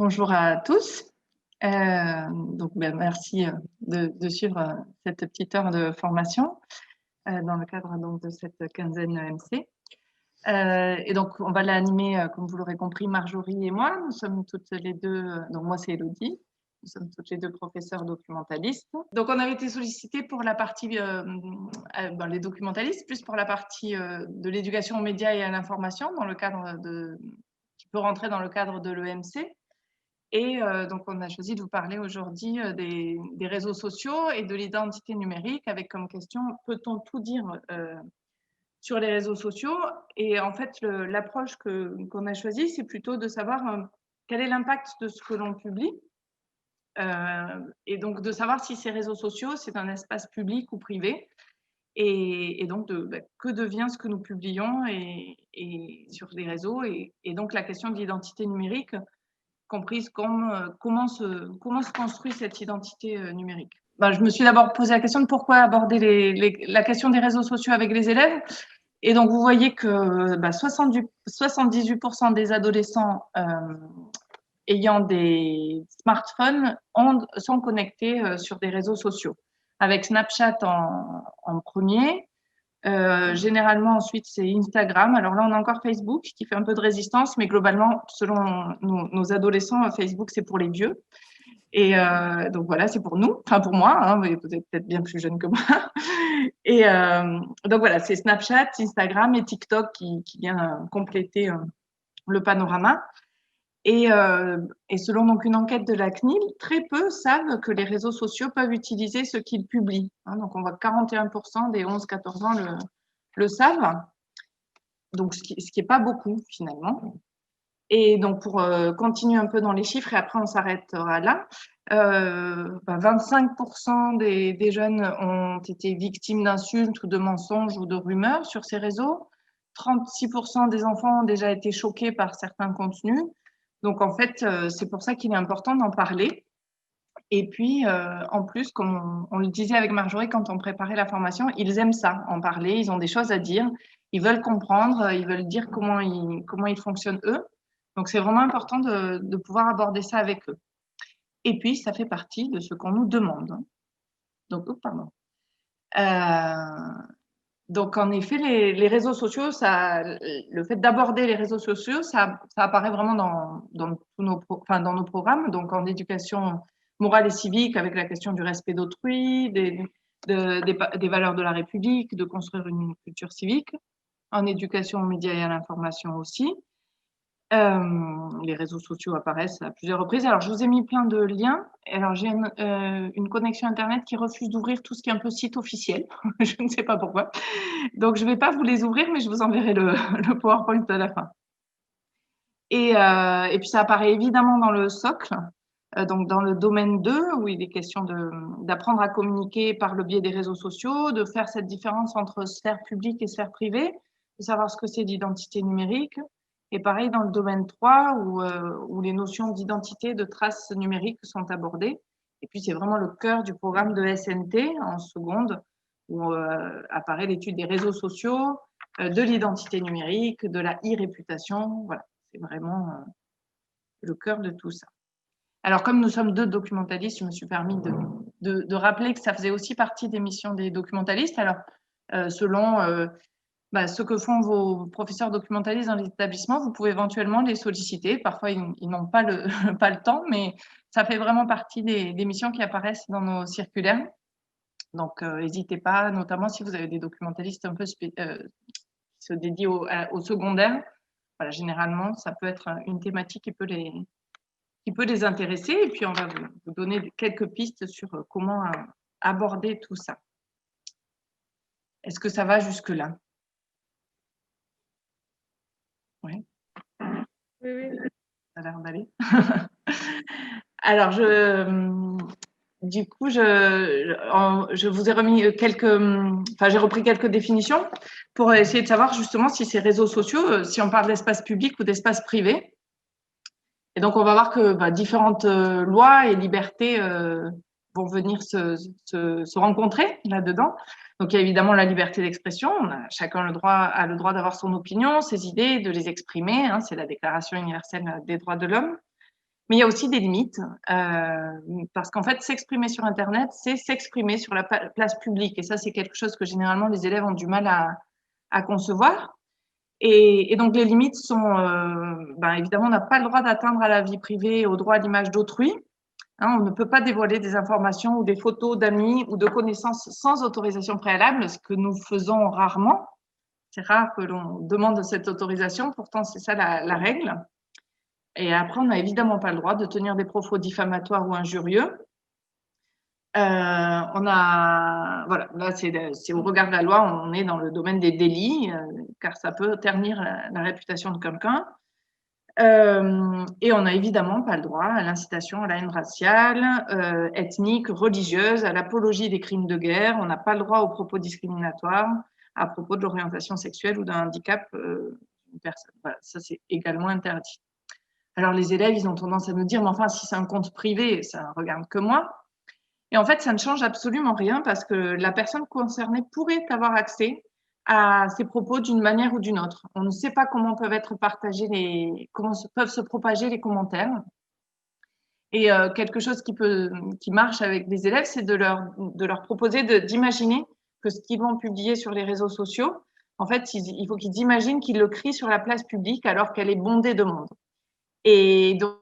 Bonjour à tous. Merci de suivre cette petite heure de formation dans le cadre donc, de cette quinzaine EMC. Et donc, on va l'animer, comme vous l'aurez compris, Marjorie et moi. Nous sommes toutes les deux, donc moi c'est Elodie, nous sommes toutes les deux professeurs documentalistes. Donc, on avait été sollicités pour la partie, les documentalistes, plus pour la partie de l'éducation aux médias et à l'information, dans le cadre qui peut rentrer dans le cadre de l'EMC. Et donc, on a choisi de vous parler aujourd'hui des réseaux sociaux et de l'identité numérique avec comme question, peut-on tout dire sur les réseaux sociaux? Et en fait, l'approche qu'on a choisie, c'est plutôt de savoir quel est l'impact de ce que l'on publie et donc de savoir si ces réseaux sociaux, c'est un espace public ou privé et donc que devient ce que nous publions et sur les réseaux et donc la question de l'identité numérique comprise comme comment se construit cette identité numérique. Je me suis d'abord posé la question de pourquoi aborder la question des réseaux sociaux avec les élèves. Et donc, vous voyez que 78% des adolescents ayant des smartphones sont connectés sur des réseaux sociaux, avec Snapchat en premier. Généralement, ensuite, c'est Instagram. Alors là, on a encore Facebook qui fait un peu de résistance, mais globalement, selon nos adolescents, Facebook, c'est pour les vieux. Et donc voilà, c'est pour nous, enfin pour moi, hein, mais vous êtes peut-être bien plus jeune que moi. Et donc voilà, c'est Snapchat, Instagram et TikTok qui vient compléter le panorama. Et selon donc une enquête de la CNIL, très peu savent que les réseaux sociaux peuvent utiliser ce qu'ils publient. Hein, donc on voit que 41% des 11-14 ans le savent, donc ce qui est pas beaucoup finalement. Et donc pour continuer un peu dans les chiffres et après on s'arrêtera là, 25% des jeunes ont été victimes d'insultes ou de mensonges ou de rumeurs sur ces réseaux. 36% des enfants ont déjà été choqués par certains contenus. Donc, en fait, c'est pour ça qu'il est important d'en parler. Et puis, en plus, comme on le disait avec Marjorie quand on préparait la formation, ils aiment ça, en parler, ils ont des choses à dire, ils veulent comprendre, ils veulent dire comment ils fonctionnent eux. Donc, c'est vraiment important de pouvoir aborder ça avec eux. Et puis, ça fait partie de ce qu'on nous demande. Donc, Donc, en effet, les réseaux sociaux, le fait d'aborder les réseaux sociaux, ça apparaît vraiment dans nos programmes, donc en éducation morale et civique, avec la question du respect d'autrui, des valeurs de la République, de construire une culture civique, en éducation aux médias et à l'information aussi. Les réseaux sociaux apparaissent à plusieurs reprises. Alors, je vous ai mis plein de liens. Alors, j'ai une connexion Internet qui refuse d'ouvrir tout ce qui est un peu site officiel. Je ne sais pas pourquoi. Donc, je ne vais pas vous les ouvrir, mais je vous enverrai le PowerPoint à la fin. Et puis, ça apparaît évidemment dans le socle, donc dans le domaine 2, où il est question d'apprendre à communiquer par le biais des réseaux sociaux, de faire cette différence entre sphère publique et sphère privée, de savoir ce que c'est l'identité numérique. Et pareil dans le domaine 3, où les notions d'identité, de traces numériques sont abordées. Et puis, c'est vraiment le cœur du programme de SNT en seconde, où apparaît l'étude des réseaux sociaux, de l'identité numérique, de la e-réputation. Voilà, c'est vraiment le cœur de tout ça. Alors, comme nous sommes deux documentalistes, je me suis permis de rappeler que ça faisait aussi partie des missions des documentalistes. Alors, selon ce que font vos professeurs documentalistes dans les établissements, vous pouvez éventuellement les solliciter. Parfois, ils n'ont pas pas le temps, mais ça fait vraiment partie des missions qui apparaissent dans nos circulaires. Donc, n'hésitez pas, notamment si vous avez des documentalistes un peu qui se dédient au secondaire. Voilà, généralement, ça peut être une thématique qui peut les intéresser. Et puis, on va vous donner quelques pistes sur comment aborder tout ça. Est-ce que ça va jusque-là? Oui. Oui. Ça a l'air d'aller. Alors, du coup, je vous ai remis j'ai repris quelques définitions pour essayer de savoir justement si ces réseaux sociaux, si on parle d'espace public ou d'espace privé. Et donc, on va voir que différentes lois et libertés vont venir se rencontrer là-dedans. Donc, il y a évidemment la liberté d'expression. Chacun a le droit d'avoir son opinion, ses idées, de les exprimer. Hein, c'est la Déclaration universelle des droits de l'homme. Mais il y a aussi des limites, parce qu'en fait, s'exprimer sur Internet, c'est s'exprimer sur la place publique. Et ça, c'est quelque chose que généralement les élèves ont du mal à concevoir. Et donc, les limites sont, évidemment, on n'a pas le droit d'atteindre à la vie privée et au droit à l'image d'autrui. Hein, on ne peut pas dévoiler des informations ou des photos d'amis ou de connaissances sans autorisation préalable, ce que nous faisons rarement. C'est rare que l'on demande cette autorisation, pourtant c'est ça la règle. Et après, on n'a évidemment pas le droit de tenir des propos diffamatoires ou injurieux. Voilà, là c'est au regard de la loi, on est dans le domaine des délits, car ça peut ternir la réputation de quelqu'un. Et on n'a évidemment pas le droit à l'incitation à la haine raciale, ethnique, religieuse, à l'apologie des crimes de guerre. On n'a pas le droit aux propos discriminatoires à propos de l'orientation sexuelle ou d'un handicap d'une personne. Voilà, ça c'est également interdit. Alors les élèves, ils ont tendance à nous dire, mais enfin, si c'est un compte privé, ça ne regarde que moi. Et en fait, ça ne change absolument rien parce que la personne concernée pourrait avoir accès à ces propos d'une manière ou d'une autre. On ne sait pas comment peuvent être partagés comment peuvent se propager les commentaires. Et quelque chose qui marche avec les élèves, c'est de leur proposer d'imaginer que ce qu'ils vont publier sur les réseaux sociaux, en fait, il faut qu'ils imaginent qu'ils le crient sur la place publique alors qu'elle est bondée de monde. Et donc,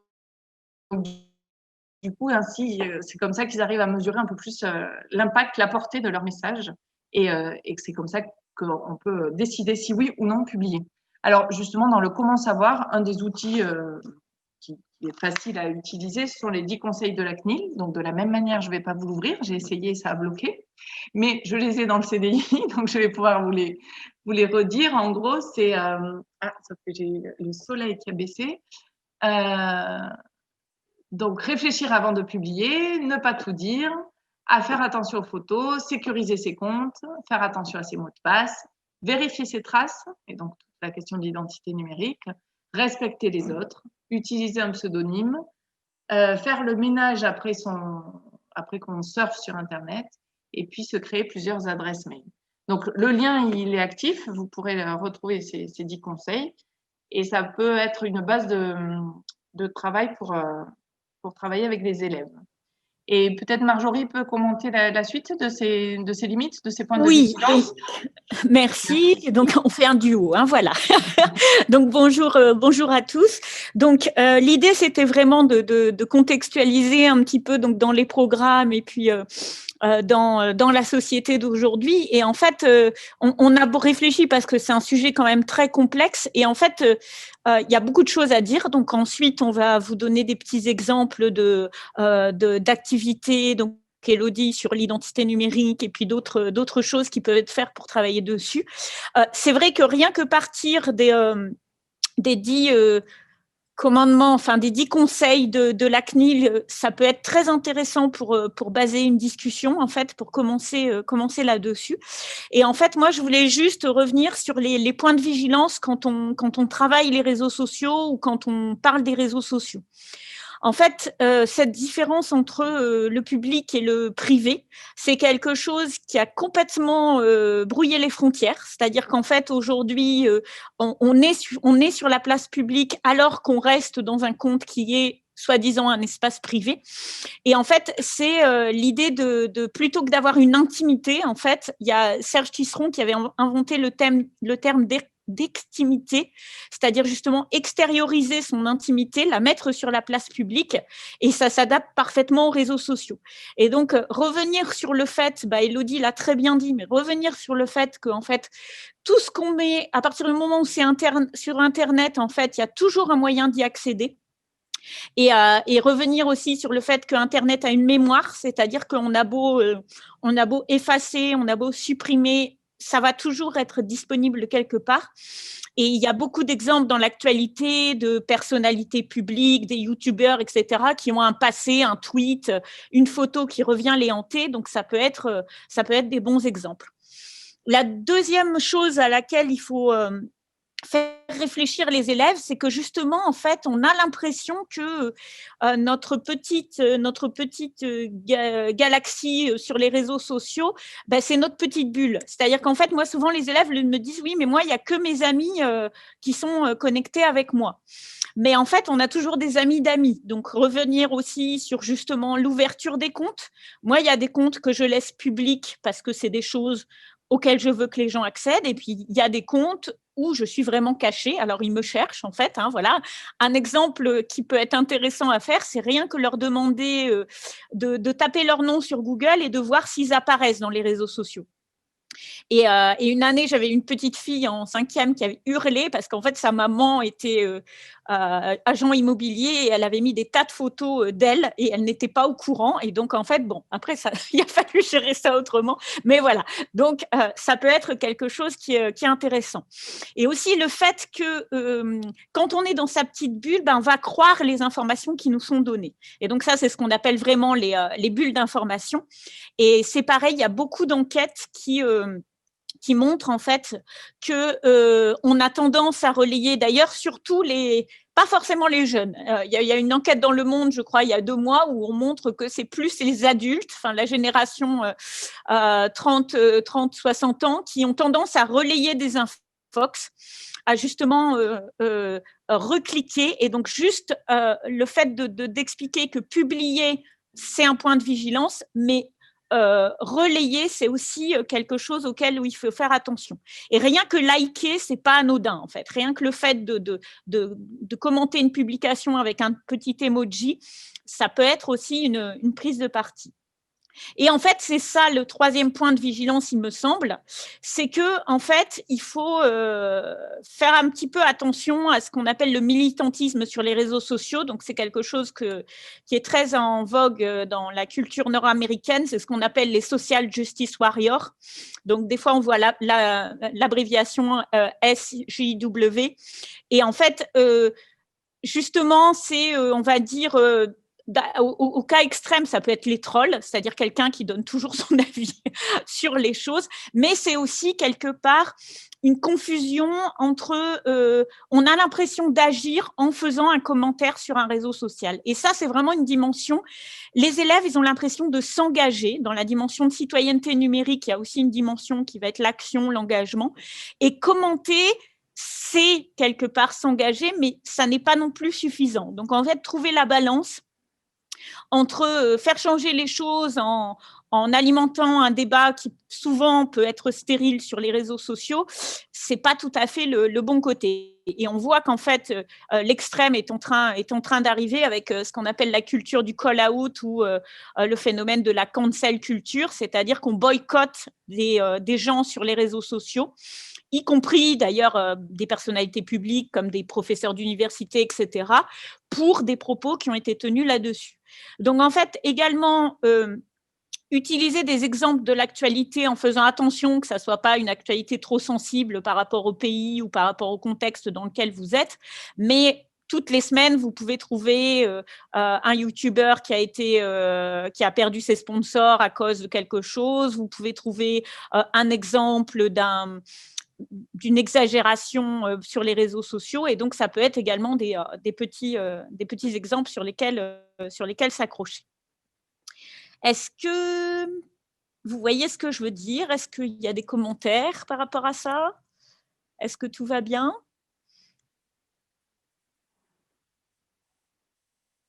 du coup, ainsi, c'est comme ça qu'ils arrivent à mesurer un peu plus l'impact, la portée de leur message, et que c'est comme ça qu'on peut décider si oui ou non publier. Alors, justement, dans le comment savoir, un des outils qui est facile à utiliser, ce sont les 10 conseils de la CNIL. Donc, de la même manière, je ne vais pas vous l'ouvrir, j'ai essayé, ça a bloqué, mais je les ai dans le CDI, donc je vais pouvoir vous les redire. En gros, c'est… sauf que j'ai le soleil qui a baissé. Donc, réfléchir avant de publier, ne pas tout dire, à faire attention aux photos, sécuriser ses comptes, faire attention à ses mots de passe, vérifier ses traces, et donc toute la question de l'identité numérique, respecter les autres, utiliser un pseudonyme, faire le ménage après qu'on surfe sur Internet, et puis se créer plusieurs adresses mail. Donc, le lien, il est actif, vous pourrez retrouver ces 10 conseils, et ça peut être une base de travail pour travailler avec les élèves. Et peut-être Marjorie peut commenter la suite de ces limites, de ces points de vigilance. Merci. Donc, on fait un duo, hein, voilà. Donc, bonjour à tous. Donc, l'idée, c'était vraiment de contextualiser un petit peu donc, dans les programmes et puis dans la société d'aujourd'hui. Et en fait, on a réfléchi parce que c'est un sujet quand même très complexe. Et en fait, il y a beaucoup de choses à dire. Donc, ensuite, on va vous donner des petits exemples d'activités. Donc, Élodie sur l'identité numérique et puis d'autres choses qui peuvent être faites pour travailler dessus. C'est vrai que rien que partir des 10 commandements, enfin des 10 conseils de la CNIL, ça peut être très intéressant pour baser une discussion, en fait, pour commencer là-dessus. Et en fait, moi, je voulais juste revenir sur les points de vigilance quand on travaille les réseaux sociaux ou quand on parle des réseaux sociaux. En fait, cette différence entre le public et le privé, c'est quelque chose qui a complètement brouillé les frontières. C'est-à-dire qu'en fait, aujourd'hui, on est sur la place publique alors qu'on reste dans un compte qui est soi-disant un espace privé. Et en fait, c'est l'idée de plutôt que d'avoir une intimité, en fait, il y a Serge Tisseron qui avait inventé le terme d'extimité, c'est-à-dire justement extérioriser son intimité, la mettre sur la place publique, et ça s'adapte parfaitement aux réseaux sociaux. Et donc, revenir sur le fait, Élodie l'a très bien dit, mais revenir sur le fait qu'en fait, tout ce qu'on met, à partir du moment où c'est sur Internet, en fait, il y a toujours un moyen d'y accéder. Et revenir aussi sur le fait qu'Internet a une mémoire, c'est-à-dire qu'on a beau effacer, on a beau supprimer, ça va toujours être disponible quelque part. Et il y a beaucoup d'exemples dans l'actualité de personnalités publiques, des youtubeurs, etc., qui ont un passé, un tweet, une photo qui revient les hanter. Donc, ça peut être des bons exemples. La deuxième chose à laquelle il faut faire réfléchir les élèves, c'est que justement, en fait, on a l'impression que notre petite galaxie sur les réseaux sociaux, ben, c'est notre petite bulle. C'est-à-dire qu'en fait, moi, souvent, les élèves me disent, oui, mais moi, il n'y a que mes amis qui sont connectés avec moi. Mais en fait, on a toujours des amis d'amis. Donc, revenir aussi sur justement l'ouverture des comptes. Moi, il y a des comptes que je laisse publics parce que c'est des choses auxquelles je veux que les gens accèdent. Et puis, il y a des comptes où je suis vraiment cachée. Alors, ils me cherchent, en fait. Hein, voilà. Un exemple qui peut être intéressant à faire, c'est rien que leur demander de taper leur nom sur Google et de voir s'ils apparaissent dans les réseaux sociaux. Et une année, j'avais une petite fille en 5e qui avait hurlé parce qu'en fait, sa maman était agent immobilier et elle avait mis des tas de photos d'elle et elle n'était pas au courant. Et donc, en fait, bon, après, il a fallu gérer ça autrement. Mais voilà, donc ça peut être quelque chose qui est intéressant. Et aussi le fait que quand on est dans sa petite bulle, ben, on va croire les informations qui nous sont données. Et donc ça, c'est ce qu'on appelle vraiment les bulles d'information. Et c'est pareil, il y a beaucoup d'enquêtes qui montrent en fait que on a tendance à relayer, d'ailleurs surtout pas forcément les jeunes. Il y a une enquête dans Le Monde, je crois, il y a 2 mois, où on montre que c'est plus les adultes, enfin la génération 30-60 ans, qui ont tendance à relayer des infox, à justement recliquer. Et donc juste le fait d'expliquer que publier, c'est un point de vigilance, mais relayer, c'est aussi quelque chose auquel il faut faire attention. Et rien que liker, c'est pas anodin en fait. Rien que le fait de commenter une publication avec un petit emoji, ça peut être aussi une prise de parti. Et en fait, c'est ça le 3e point de vigilance, il me semble, c'est que en fait, il faut faire un petit peu attention à ce qu'on appelle le militantisme sur les réseaux sociaux. Donc, c'est quelque chose qui est très en vogue dans la culture nord-américaine. C'est ce qu'on appelle les social justice warriors. Donc, des fois, on voit l'abréviation SJW. Et en fait, justement, c'est, on va dire, au cas extrême, ça peut être les trolls, c'est-à-dire quelqu'un qui donne toujours son avis sur les choses, mais c'est aussi quelque part une confusion entre on a l'impression d'agir en faisant un commentaire sur un réseau social. Et ça, c'est vraiment une dimension. Les élèves, ils ont l'impression de s'engager. Dans la dimension de citoyenneté numérique, il y a aussi une dimension qui va être l'action, l'engagement. Et commenter, c'est quelque part s'engager, mais ça n'est pas non plus suffisant. Donc, en fait, trouver la balance entre faire changer les choses en alimentant un débat qui souvent peut être stérile sur les réseaux sociaux, c'est pas tout à fait le bon côté. Et on voit qu'en fait, l'extrême est en train d'arriver avec ce qu'on appelle la culture du call-out ou le phénomène de la cancel culture, c'est-à-dire qu'on boycotte des gens sur les réseaux sociaux, y compris d'ailleurs des personnalités publiques comme des professeurs d'université, etc., pour des propos qui ont été tenus là-dessus. Donc, en fait, également, utiliser des exemples de l'actualité en faisant attention que ça ne soit pas une actualité trop sensible par rapport au pays ou par rapport au contexte dans lequel vous êtes, mais toutes les semaines, vous pouvez trouver un YouTuber qui a perdu ses sponsors à cause de quelque chose. Vous pouvez trouver un exemple d'une exagération sur les réseaux sociaux, et donc ça peut être également des petits exemples sur lesquels s'accrocher. Est-ce que vous voyez ce que je veux dire? Est-ce qu'il y a des commentaires par rapport à ça? Est-ce que tout va bien?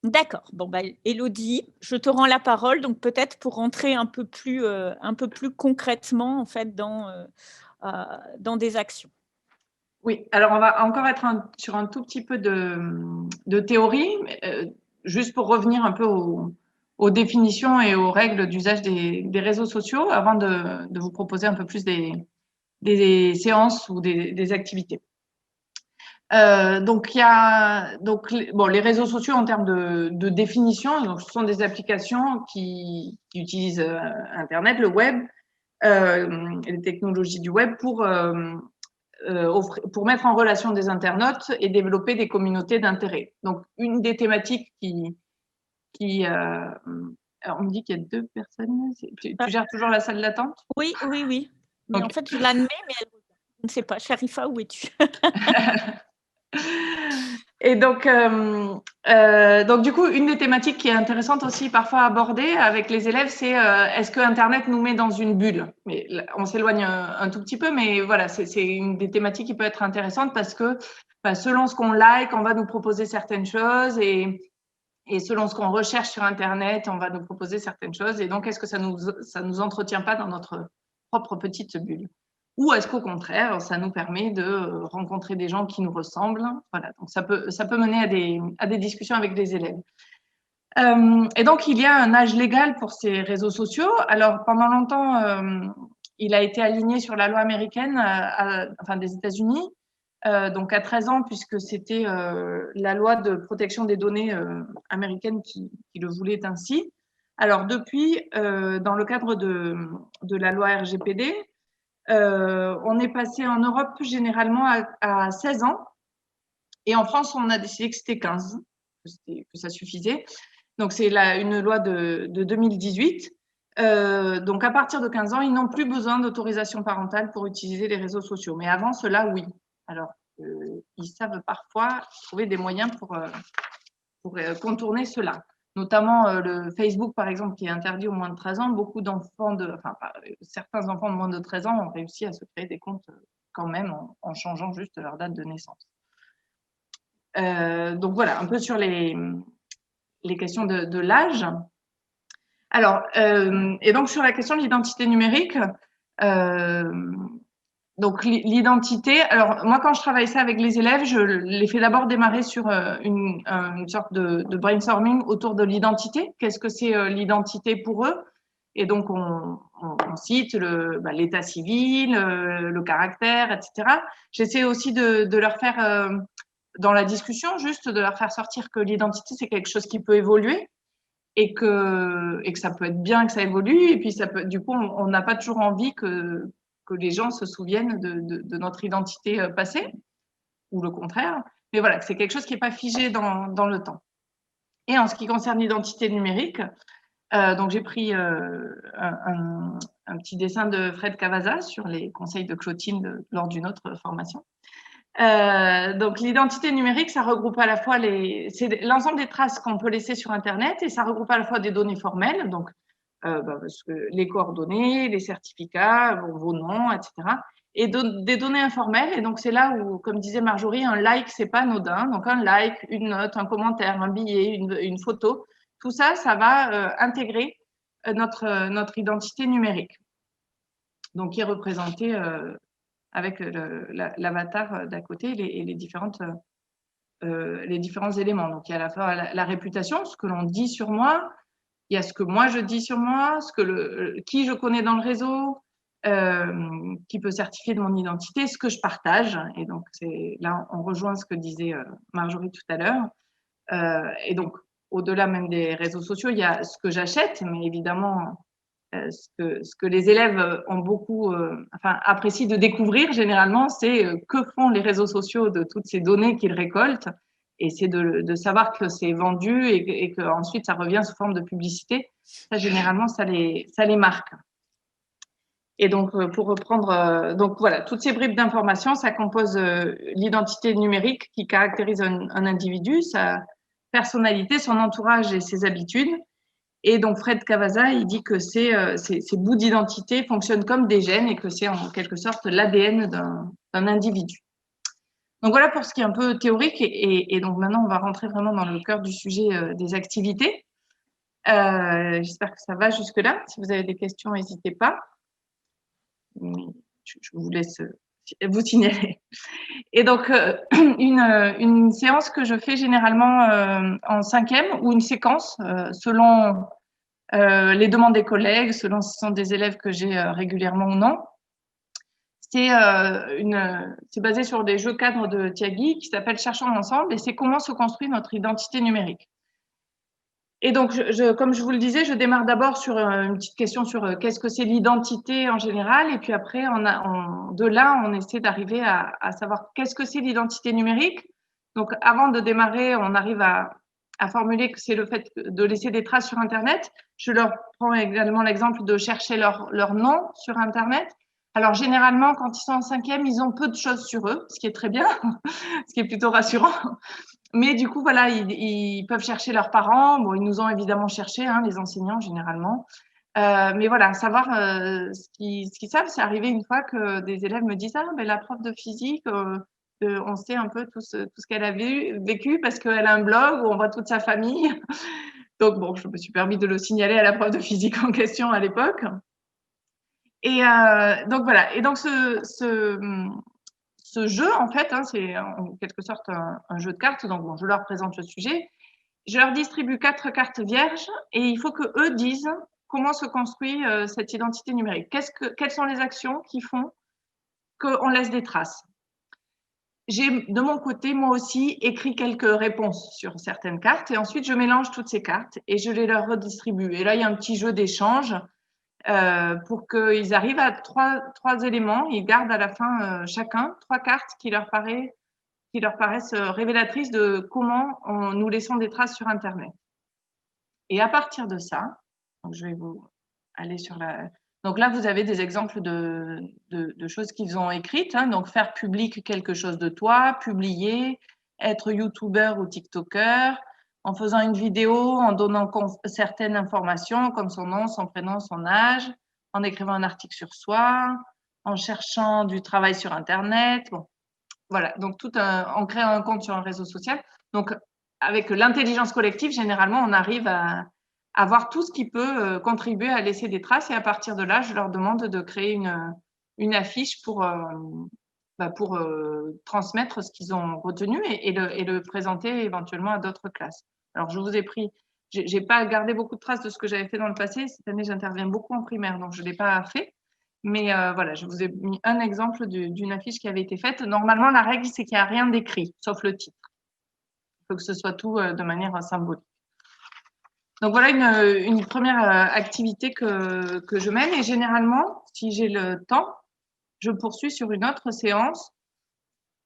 D'accord. Bon, bah, Élodie, je te rends la parole, donc peut-être pour rentrer un peu plus concrètement en fait dans des actions. Oui, alors on va encore être sur un tout petit peu de théorie, juste pour revenir un peu aux définitions et aux règles d'usage des réseaux sociaux avant de vous proposer un peu plus des séances ou des activités. Donc, les réseaux sociaux en termes de définition, donc, ce sont des applications qui utilisent Internet, le web, les technologies du web pour mettre en relation des internautes et développer des communautés d'intérêt. Donc, une des thématiques alors on me dit qu'il y a 2 personnes. Tu gères toujours la salle d'attente? Oui. Mais Okay. en fait, je l'admets, mais Je ne sais pas. Sharifa, où es-tu? Et donc, du coup, une des thématiques qui est intéressante aussi parfois à aborder avec les élèves, c'est est-ce que Internet nous met dans une bulle? Mais là, on s'éloigne un tout petit peu, mais voilà, c'est une des thématiques qui peut être intéressante parce que selon ce qu'on like, on va nous proposer certaines choses et selon ce qu'on recherche sur Internet, on va nous proposer certaines choses. Et donc, est-ce que ça nous entretient pas dans notre propre petite bulle? Ou est-ce qu'au contraire, ça nous permet de rencontrer des gens qui nous ressemblent? Voilà, donc ça peut mener à des discussions avec des élèves. Et donc, il y a un âge légal pour ces réseaux sociaux. Alors, pendant longtemps, il a été aligné sur la loi américaine, enfin des États-Unis, donc à 13 ans, puisque c'était la loi de protection des données américaine qui le voulait ainsi. Alors, depuis, dans le cadre de la loi RGPD, on est passé en Europe généralement à 16 ans. Et en France, on a décidé que c'était 15, que ça suffisait. Donc, c'est une loi de 2018. Donc, à partir de 15 ans, ils n'ont plus besoin d'autorisation parentale pour utiliser les réseaux sociaux. Mais avant cela, oui. Alors, ils savent parfois trouver des moyens pour contourner cela. Notamment le Facebook, par exemple, qui est interdit aux moins de 13 ans. Beaucoup d'enfants, certains enfants de moins de 13 ans ont réussi à se créer des comptes quand même en changeant juste leur date de naissance. Donc voilà, un peu sur les questions de l'âge. Alors, et donc sur la question de l'identité numérique, donc l'identité, alors moi quand je travaille ça avec les élèves, je les fais d'abord démarrer sur une sorte de brainstorming autour de l'identité. Qu'est-ce que c'est l'identité pour eux? Et donc on cite l'état civil, le caractère, etc. J'essaie aussi de leur faire, dans la discussion, juste de leur faire sortir que l'identité c'est quelque chose qui peut évoluer et que ça peut être bien que ça évolue. Et puis du coup on n'a pas toujours envie que les gens se souviennent de notre identité passée, ou le contraire. Mais voilà, c'est quelque chose qui n'est pas figé dans le temps. Et en ce qui concerne l'identité numérique, donc j'ai pris un petit dessin de Fred Cavazza sur les conseils de Clotilde lors d'une autre formation. Donc l'identité numérique, ça regroupe à la fois c'est l'ensemble des traces qu'on peut laisser sur Internet, et ça regroupe à la fois des données formelles, donc parce que les coordonnées, les certificats, vos noms, etc. Et des données informelles. Et donc, c'est là où, comme disait Marjorie, un like, c'est pas anodin. Donc, un like, une note, un commentaire, un billet, une photo, tout ça, ça va intégrer notre identité numérique. Donc, qui est représentée avec l'avatar d'à côté et les différents éléments. Donc, il y a à la fois la réputation, ce que l'on dit sur moi. Il y a ce que moi je dis sur moi, qui je connais dans le réseau, qui peut certifier de mon identité, ce que je partage. Et donc, là, on rejoint ce que disait Marjorie tout à l'heure. Et donc, au-delà même des réseaux sociaux, il y a ce que j'achète, mais évidemment, ce que les élèves ont beaucoup apprécient de découvrir généralement, c'est que font les réseaux sociaux de toutes ces données qu'ils récoltent. Et c'est de savoir que c'est vendu et qu'ensuite ça revient sous forme de publicité. Ça, généralement, ça les marque. Et donc, pour reprendre, donc voilà, toutes ces bribes d'informations, ça compose l'identité numérique qui caractérise un individu, sa personnalité, son entourage et ses habitudes. Et donc, Fred Cavazza, il dit que ces bouts d'identité fonctionnent comme des gènes et que c'est en quelque sorte l'ADN d'un individu. Donc voilà pour ce qui est un peu théorique, et donc maintenant on va rentrer vraiment dans le cœur du sujet des activités. J'espère que ça va jusque-là. Si vous avez des questions, n'hésitez pas. Je vous laisse vous signaler. Et donc une séance que je fais généralement en 5e, ou une séquence selon les demandes des collègues, selon si ce sont des élèves que j'ai régulièrement ou non. C'est basé sur des jeux cadres de Tiagui qui s'appelle Cherchons ensemble, et c'est comment se construit notre identité numérique. Et donc, comme je vous le disais, je démarre d'abord sur une petite question sur qu'est-ce que c'est l'identité en général, et puis après, de là, on essaie d'arriver à savoir qu'est-ce que c'est l'identité numérique. Donc, avant de démarrer, on arrive à formuler que c'est le fait de laisser des traces sur Internet. Je leur prends également l'exemple de chercher leur nom sur Internet. Alors, généralement, quand ils sont en 5e, ils ont peu de choses sur eux, ce qui est très bien, ce qui est plutôt rassurant. Mais du coup, voilà, ils peuvent chercher leurs parents. Bon, ils nous ont évidemment cherché, hein, les enseignants, généralement. Mais voilà, savoir ce qu'ils savent, c'est arrivé une fois que des élèves me disent « Ah, ben, la prof de physique, on sait un peu tout ce qu'elle a vécu parce qu'elle a un blog où on voit toute sa famille. » Donc, bon, je me suis permis de le signaler à la prof de physique en question à l'époque. Et donc, voilà. Et donc, ce jeu, en fait, hein, c'est en quelque sorte un jeu de cartes. Donc, bon, je leur présente le sujet. Je leur distribue 4 cartes vierges et il faut qu'eux disent comment se construit cette identité numérique. Quelles sont les actions qui font qu'on laisse des traces? J'ai, de mon côté, moi aussi, écrit quelques réponses sur certaines cartes et ensuite, je mélange toutes ces cartes et je les leur redistribue. Et là, il y a un petit jeu d'échange pour qu'ils arrivent à trois éléments. Ils gardent à la fin chacun 3 cartes qui leur paraissent révélatrices de comment nous laissons des traces sur Internet. Et à partir de ça, donc je vais vous aller sur la… Donc là, vous avez des exemples de choses qu'ils ont écrites. Hein. Donc, faire public quelque chose de toi, publier, être youtubeur ou tiktoker, en faisant une vidéo, en donnant certaines informations comme son nom, son prénom, son âge, en écrivant un article sur soi, en cherchant du travail sur Internet. Bon, voilà, donc en créant un compte sur un réseau social. Donc, avec l'intelligence collective, généralement, on arrive à voir tout ce qui peut contribuer à laisser des traces. Et à partir de là, je leur demande de créer une affiche pour transmettre ce qu'ils ont retenu et le présenter éventuellement à d'autres classes. Alors, je vous ai pris… J'ai pas gardé beaucoup de traces de ce que j'avais fait dans le passé. Cette année, j'interviens beaucoup en primaire, donc je l'ai pas fait. Mais voilà, je vous ai mis un exemple d'une affiche qui avait été faite. Normalement, la règle, c'est qu'il n'y a rien d'écrit, sauf le titre. Il faut que ce soit tout de manière symbolique. Donc voilà une première activité que je mène. Et généralement, si j'ai le temps, je poursuis sur une autre séance.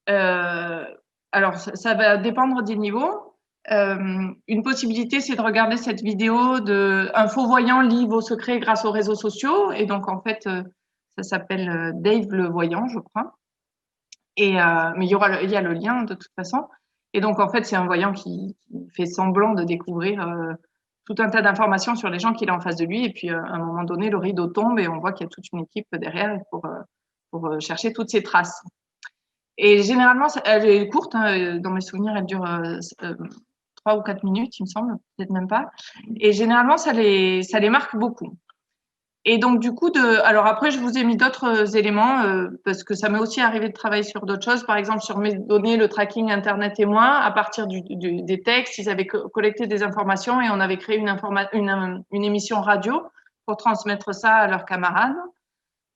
Alors, ça va dépendre des niveaux. Une possibilité, c'est de regarder cette vidéo d'un faux voyant lit vos secrets grâce aux réseaux sociaux. Et donc, en fait, ça s'appelle Dave le voyant, je crois. Mais il y a le lien de toute façon. Et donc, en fait, c'est un voyant qui fait semblant de découvrir tout un tas d'informations sur les gens qu'il a en face de lui. Et puis, à un moment donné, le rideau tombe et on voit qu'il y a toute une équipe derrière pour chercher toutes ces traces. Et généralement, elle est courte. Hein, dans mes souvenirs, elle dure 3 ou 4 minutes, il me semble, peut-être même pas. Et généralement, ça les marque beaucoup. Et donc, du coup, alors après, je vous ai mis d'autres éléments parce que ça m'est aussi arrivé de travailler sur d'autres choses. Par exemple, sur mes données, le tracking Internet et moi, à partir des textes, ils avaient collecté des informations et on avait créé une émission radio pour transmettre ça à leurs camarades.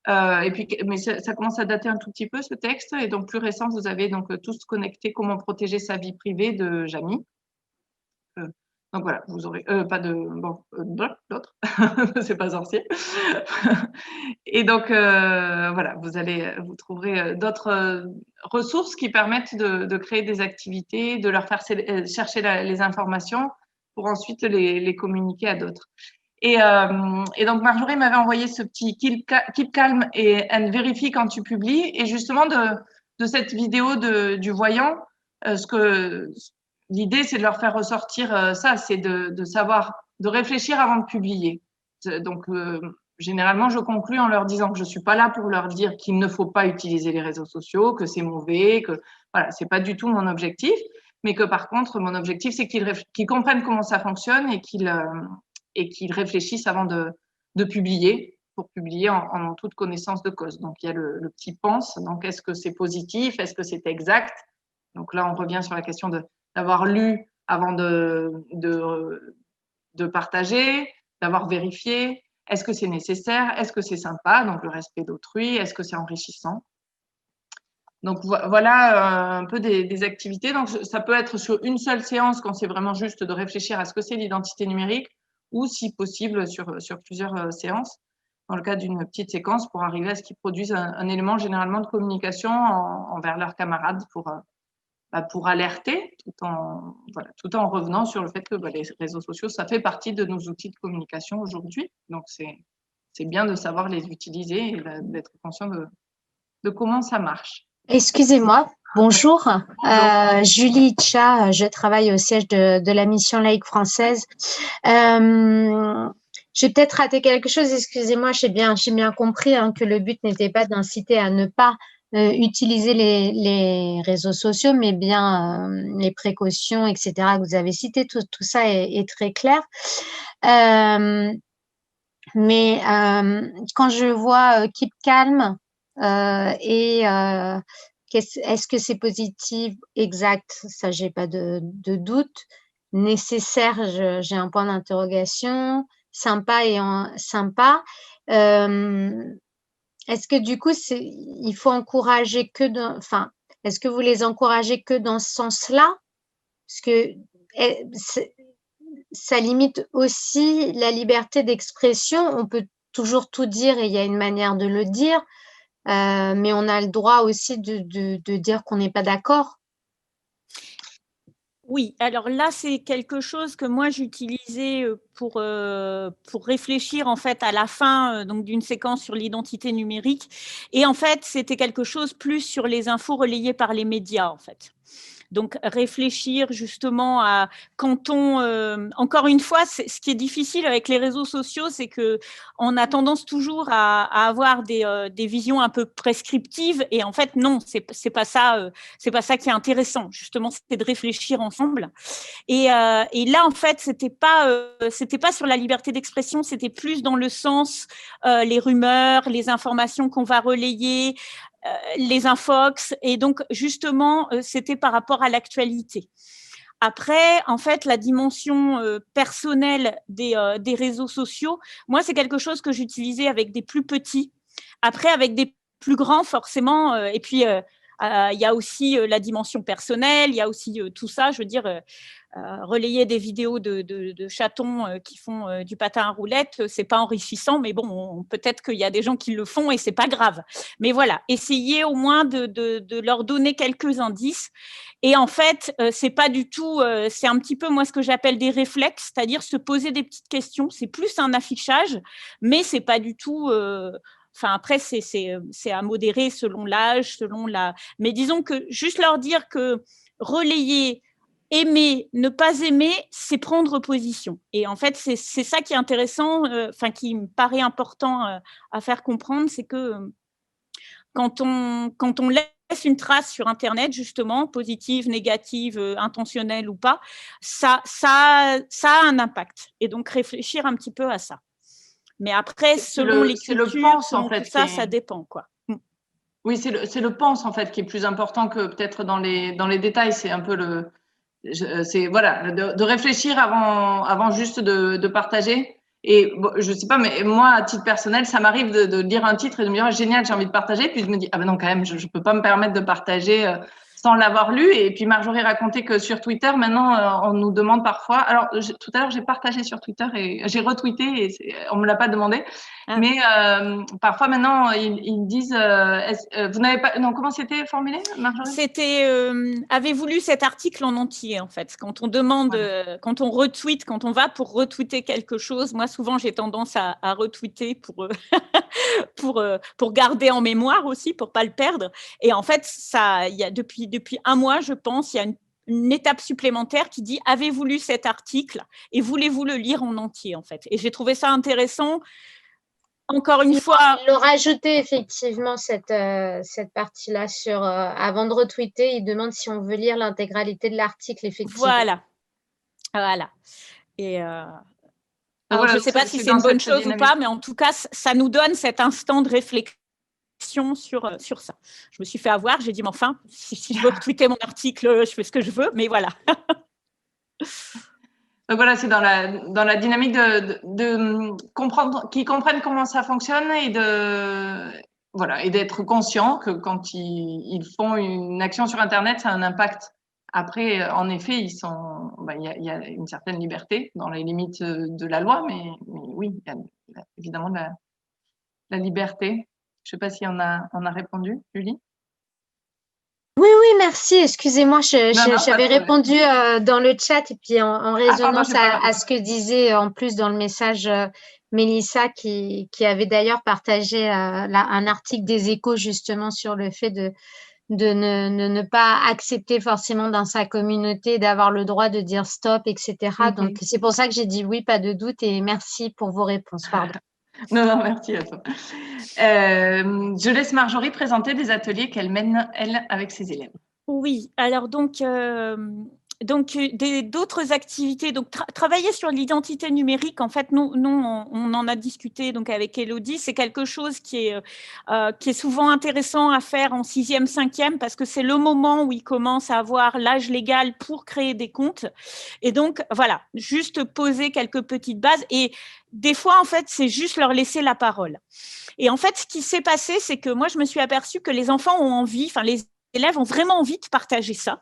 Et puis, mais ça commence à dater un tout petit peu, ce texte. Et donc, plus récent, vous avez donc tous connecté comment protéger sa vie privée de Jamy. Donc voilà, vous aurez pas de d'autres, c'est pas sorcier. Et donc voilà, vous trouverez d'autres ressources qui permettent de créer des activités, de leur faire chercher les informations pour ensuite les communiquer à d'autres. Et donc Marjorie m'avait envoyé ce petit keep calm and vérifie quand tu publies. Et justement de cette vidéo du voyant, l'idée, c'est de leur faire ressortir ça, c'est de savoir, de réfléchir avant de publier. Donc, généralement, je conclus en leur disant que je suis pas là pour leur dire qu'il ne faut pas utiliser les réseaux sociaux, que c'est mauvais, que voilà, c'est pas du tout mon objectif, mais que par contre, mon objectif, c'est qu'ils comprennent comment ça fonctionne et qu'ils réfléchissent avant de publier, pour publier en toute connaissance de cause. Donc, il y a le petit pense. Donc, est-ce que c'est positif? Est-ce que c'est exact? Donc là, on revient sur la question d'avoir lu avant de partager, d'avoir vérifié. Est-ce que c'est nécessaire? Est-ce que c'est sympa? Donc, le respect d'autrui. Est-ce que c'est enrichissant? Donc, voilà un peu des activités. Donc, ça peut être sur une seule séance quand c'est vraiment juste de réfléchir à ce que c'est l'identité numérique ou, si possible, sur plusieurs séances, dans le cas d'une petite séquence pour arriver à ce qu'ils produisent un élément généralement de communication envers leurs camarades pour alerter, tout en revenant sur le fait que les réseaux sociaux, ça fait partie de nos outils de communication aujourd'hui. Donc, c'est c'est bien de savoir les utiliser et d'être conscient de comment ça marche. Excusez-moi, bonjour. Julie Tcha, je travaille au siège de la mission laïque française. J'ai peut-être raté quelque chose, excusez-moi, j'ai bien compris que le but n'était pas d'inciter à ne pas utiliser les réseaux sociaux, mais bien les précautions, etc. que vous avez citées, tout ça est très clair. Mais quand je vois Keep Calm est-ce que c'est positif? Exact, ça j'ai pas de doute. Nécessaire, j'ai un point d'interrogation. Sympa et sympa. Est-ce que du coup, il faut encourager enfin, est-ce que vous les encouragez que dans ce sens-là? Parce que ça limite aussi la liberté d'expression. On peut toujours tout dire et il y a une manière de le dire, mais on a le droit aussi de dire qu'on n'est pas d'accord. Oui, alors là, c'est quelque chose que moi j'utilisais pour réfléchir en fait à la fin donc d'une séquence sur l'identité numérique. Et en fait, c'était quelque chose plus sur les infos relayées par les médias en fait. Donc, réfléchir justement à quand encore une fois, ce qui est difficile avec les réseaux sociaux, c'est qu'on a tendance toujours à avoir des visions un peu prescriptives. Et en fait, non, c'est pas ça qui est intéressant. Justement, c'est de réfléchir ensemble. Et là, en fait, c'était pas sur la liberté d'expression, c'était plus dans le sens les rumeurs, les informations qu'on va relayer, les infox, et donc justement c'était par rapport à l'actualité. Après, en fait, la dimension personnelle des réseaux sociaux, moi c'est quelque chose que j'utilisais avec des plus petits. Après, avec des plus grands, forcément, et puis il y a aussi la dimension personnelle, il y a aussi tout ça, je veux dire, relayer des vidéos de chatons qui font du patin à roulettes, c'est pas enrichissant, mais bon, peut-être qu'il y a des gens qui le font et c'est pas grave. Mais voilà, essayez au moins de leur donner quelques indices. Et en fait, c'est pas du tout, c'est un petit peu moi ce que j'appelle des réflexes, c'est-à-dire se poser des petites questions. C'est plus un affichage, mais c'est pas du tout. Enfin, après, c'est à modérer selon l'âge, selon la. Mais disons que juste leur dire que relayer, aimer, ne pas aimer, c'est prendre position. Et en fait, c'est ça qui est intéressant, qui me paraît important à faire comprendre, c'est que quand on laisse une trace sur Internet, justement, positive, négative, intentionnelle ou pas, ça a un impact. Et donc, réfléchir un petit peu à ça. Mais après, selon les cultures, selon tout ça, ça dépend, quoi. Oui, c'est le pense, en fait, qui est plus important que peut-être dans les détails. C'est un peu voilà, de réfléchir avant juste de partager. Et bon, je sais pas, mais moi, à titre personnel, ça m'arrive de lire un titre et de me dire ah, génial, j'ai envie de partager. Puis je me dis ah ben non, quand même, je peux pas me permettre de partager sans l'avoir lu. Et puis Marjorie racontait que sur Twitter, maintenant, on nous demande parfois. Alors tout à l'heure, j'ai partagé sur Twitter et j'ai retweeté et on me l'a pas demandé. Ah. Mais parfois maintenant, ils me disent vous n'avez pas. Non, comment c'était formulé, Marjorie? C'était avez-vous lu cet article en entier, en fait. Quand on demande, quand on retweet, quand on va pour retweeter quelque chose, moi souvent j'ai tendance à retweeter pour garder en mémoire aussi, pour pas le perdre. Et en fait, il y a depuis un mois, je pense, il y a une étape supplémentaire qui dit avez-vous lu cet article et voulez-vous le lire en entier, en fait. Et j'ai trouvé ça intéressant. Encore une fois, il leur a ajouté effectivement cette partie-là sur avant de retweeter, il demande si on veut lire l'intégralité de l'article, effectivement. Voilà. Et alors, je ne sais pas si c'est une bonne chose ou pas, mais en tout cas, ça nous donne cet instant de réflexion sur ça. Je me suis fait avoir, j'ai dit, mais enfin, si je veux retweeter mon article, je fais ce que je veux, mais voilà. Donc voilà, c'est dans la dynamique de comprendre, qu'ils comprennent comment ça fonctionne et d'être conscient que quand ils font une action sur Internet, ça a un impact. Après, en effet, il y a une certaine liberté dans les limites de la loi, mais oui, il y a évidemment la liberté. Je ne sais pas si on a répondu, Julie. Oui, merci. Excusez-moi, j'avais répondu dans le chat et puis en résonance à ce que disait en plus dans le message Mélissa qui avait d'ailleurs partagé un article des Échos justement sur le fait de ne pas accepter forcément dans sa communauté d'avoir le droit de dire stop, etc. Donc, c'est pour ça que j'ai dit oui, pas de doute, et merci pour vos réponses. Pardon. Non, merci à toi. Je laisse Marjorie présenter des ateliers qu'elle mène, elle, avec ses élèves. Oui, alors donc d'autres activités, donc travailler sur l'identité numérique, en fait, nous on en a discuté donc avec Élodie, c'est quelque chose qui est souvent intéressant à faire en 6e, 5e, parce que c'est le moment où ils commencent à avoir l'âge légal pour créer des comptes. Et donc, voilà, juste poser quelques petites bases. Et des fois, en fait, c'est juste leur laisser la parole. Et en fait, ce qui s'est passé, c'est que moi, je me suis aperçue que les enfants ont envie, enfin, les élèves ont vraiment envie de partager ça.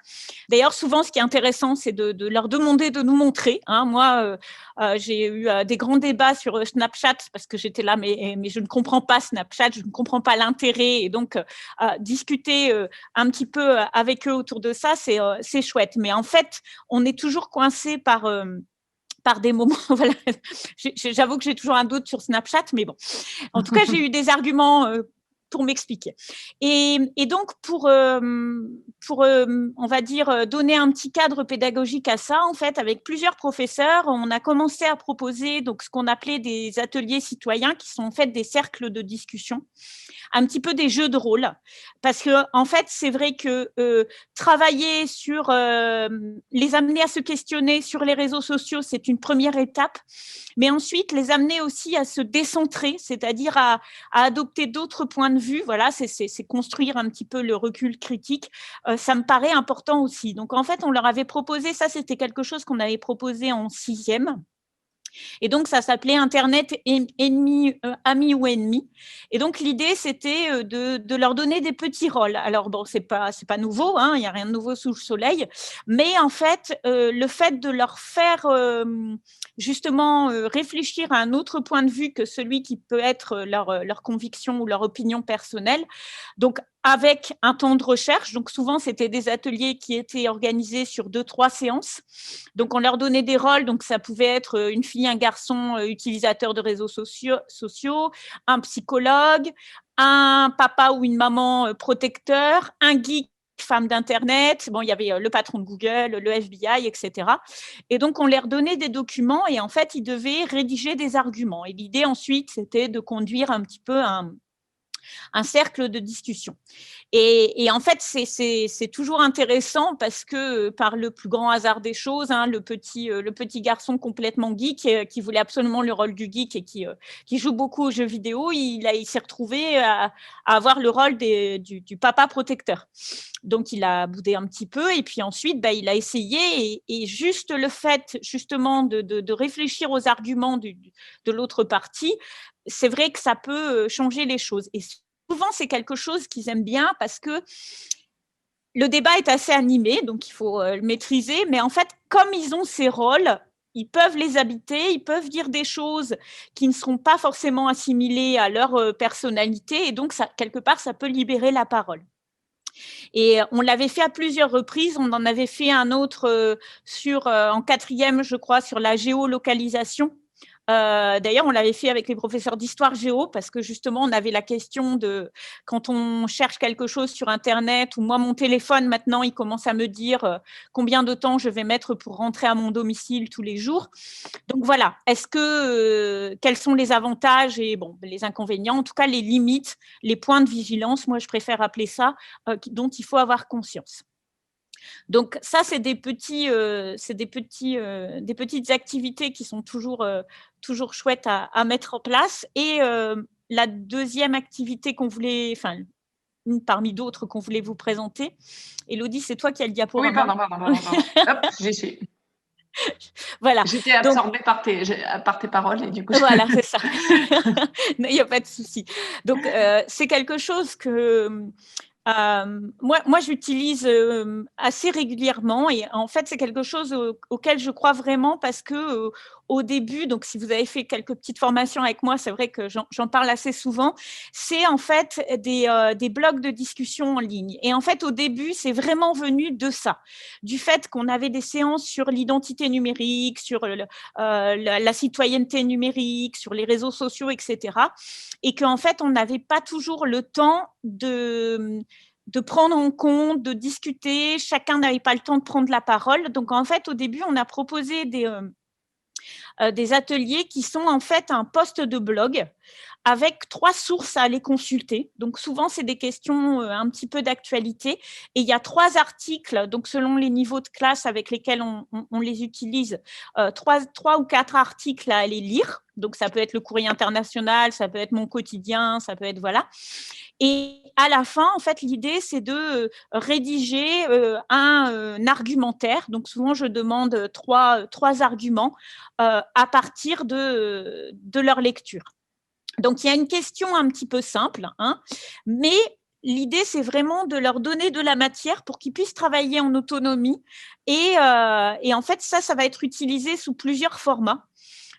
D'ailleurs, souvent, ce qui est intéressant, c'est de leur demander de nous montrer. Moi, j'ai eu des grands débats sur Snapchat parce que j'étais là, mais je ne comprends pas Snapchat, je ne comprends pas l'intérêt. Et donc, discuter un petit peu avec eux autour de ça, c'est chouette. Mais en fait, on est toujours coincé par des moments, voilà. J'avoue que j'ai toujours un doute sur Snapchat, mais bon. En tout cas, j'ai eu des arguments pour m'expliquer. Et donc, pour on va dire, donner un petit cadre pédagogique à ça, en fait, avec plusieurs professeurs, on a commencé à proposer donc, ce qu'on appelait des ateliers citoyens, qui sont en fait des cercles de discussion, un petit peu des jeux de rôle. Parce que, en fait, c'est vrai que travailler sur les amener à se questionner sur les réseaux sociaux, c'est une première étape, mais ensuite les amener aussi à se décentrer, c'est-à-dire à adopter d'autres points de vue. Voilà, c'est construire un petit peu le recul critique. Ça me paraît important aussi. Donc en fait, on leur avait proposé, ça c'était quelque chose qu'on avait proposé en 6e. Et donc, ça s'appelait Internet ami ou ennemi. Et donc, l'idée, c'était de leur donner des petits rôles. Alors, bon, c'est pas nouveau, il n'y a rien de nouveau sous le soleil. Mais en fait, le fait de leur faire justement réfléchir à un autre point de vue que celui qui peut être leur conviction ou leur opinion personnelle, donc avec un temps de recherche. Donc, souvent, c'était des ateliers qui étaient organisés sur 2-3 séances. Donc, on leur donnait des rôles. Donc, ça pouvait être une fille, un garçon utilisateur de réseaux sociaux, un psychologue, un papa ou une maman protecteur, un geek, femme d'Internet. Bon, il y avait le patron de Google, le FBI, etc. Et donc, on leur donnait des documents et en fait, ils devaient rédiger des arguments. Et l'idée, ensuite, c'était de conduire un petit peu un cercle de discussion. Et en fait, c'est toujours intéressant parce que par le plus grand hasard des choses, le petit garçon complètement geek qui voulait absolument le rôle du geek et qui joue beaucoup aux jeux vidéo, il s'est retrouvé à avoir le rôle du papa protecteur. Donc, il a boudé un petit peu et puis ensuite, il a essayé et juste le fait justement de réfléchir aux arguments de l'autre partie, c'est vrai que ça peut changer les choses. Et souvent, c'est quelque chose qu'ils aiment bien parce que le débat est assez animé, donc il faut le maîtriser. Mais en fait, comme ils ont ces rôles, ils peuvent les habiter, ils peuvent dire des choses qui ne seront pas forcément assimilées à leur personnalité. Et donc, ça, quelque part, ça peut libérer la parole. Et on l'avait fait à plusieurs reprises. On en avait fait un autre en 4e, je crois, sur la géolocalisation. D'ailleurs, on l'avait fait avec les professeurs d'histoire géo parce que justement, on avait la question de quand on cherche quelque chose sur Internet ou moi, mon téléphone, maintenant, il commence à me dire combien de temps je vais mettre pour rentrer à mon domicile tous les jours. Donc voilà, quels sont les avantages et les inconvénients, en tout cas les limites, les points de vigilance, moi je préfère appeler ça, dont il faut avoir conscience. Donc ça, c'est des petites activités qui sont toujours chouettes à mettre en place. Et la deuxième activité qu'on voulait, enfin, une parmi d'autres qu'on voulait vous présenter. Élodie, c'est toi qui as le diaporama. Oui, pardon. Hop, j'y suis. Voilà. J'étais absorbée par tes paroles et du coup. Voilà, c'est ça. Il n'y a pas de souci. Donc, c'est quelque chose que Moi, j'utilise assez régulièrement et en fait, c'est quelque chose auquel je crois vraiment parce que au début, donc si vous avez fait quelques petites formations avec moi, c'est vrai que j'en parle assez souvent, c'est en fait des blogs de discussion en ligne. Et en fait, au début, c'est vraiment venu de ça, du fait qu'on avait des séances sur l'identité numérique, sur la citoyenneté numérique, sur les réseaux sociaux, etc. Et qu'en fait, on n'avait pas toujours le temps de prendre en compte, de discuter. Chacun n'avait pas le temps de prendre la parole. Donc, en fait, au début, on a proposé des ateliers qui sont en fait un post de blog avec 3 sources à aller consulter. Donc, souvent, c'est des questions un petit peu d'actualité. Et il y a 3 articles, donc selon les niveaux de classe avec lesquels on les utilise, 3 ou 4 articles à aller lire. Donc, ça peut être le Courrier international, ça peut être Mon quotidien, ça peut être, voilà. Et à la fin, en fait, l'idée, c'est de rédiger un argumentaire. Donc, souvent, je demande 3 arguments à partir de leur lecture. Donc, il y a une question un petit peu simple, hein, mais l'idée, c'est vraiment de leur donner de la matière pour qu'ils puissent travailler en autonomie. Et en fait, ça va être utilisé sous plusieurs formats.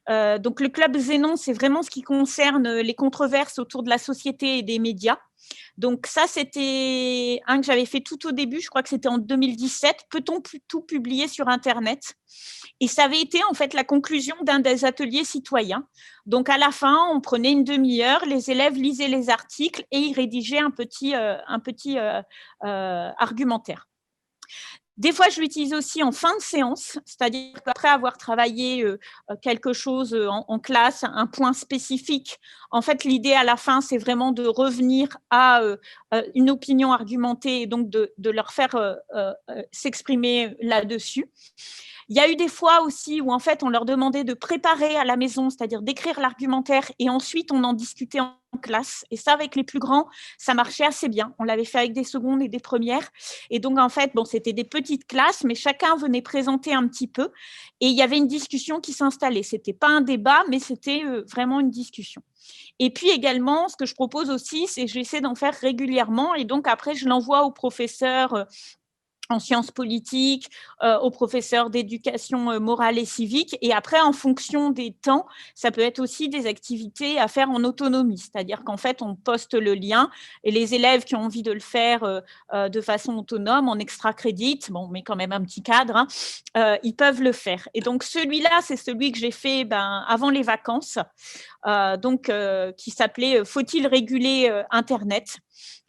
Donc, le Club Zénon, c'est vraiment ce qui concerne les controverses autour de la société et des médias. Donc, ça, c'était un que j'avais fait tout au début, je crois que c'était en 2017. Peut-on tout publier sur Internet ? Et ça avait été en fait la conclusion d'un des ateliers citoyens. Donc, à la fin, on prenait une demi-heure, les élèves lisaient les articles et ils rédigeaient un petit argumentaire. Des fois, je l'utilise aussi en fin de séance, c'est-à-dire qu'après avoir travaillé quelque chose en classe, un point spécifique, en fait, l'idée à la fin, c'est vraiment de revenir à une opinion argumentée et donc de leur faire s'exprimer là-dessus. Il y a eu des fois aussi où en fait on leur demandait de préparer à la maison, c'est-à-dire d'écrire l'argumentaire et ensuite on en discutait en classe. Et ça, avec les plus grands, ça marchait assez bien. On l'avait fait avec des secondes et des premières. Et donc en fait, bon, c'était des petites classes, mais chacun venait présenter un petit peu et il y avait une discussion qui s'installait. C'était pas un débat, mais c'était vraiment une discussion. Et puis également, ce que je propose aussi, c'est que j'essaie d'en faire régulièrement et donc après, je l'envoie aux professeurs en sciences politiques, aux professeurs d'éducation morale et civique. Et après, en fonction des temps, ça peut être aussi des activités à faire en autonomie. C'est-à-dire qu'en fait, on poste le lien et les élèves qui ont envie de le faire de façon autonome, en extra-crédit, bon, on met quand même un petit cadre, hein, ils peuvent le faire. Et donc, celui-là, c'est celui que j'ai fait avant les vacances, qui s'appelait « Faut-il réguler Internet ?»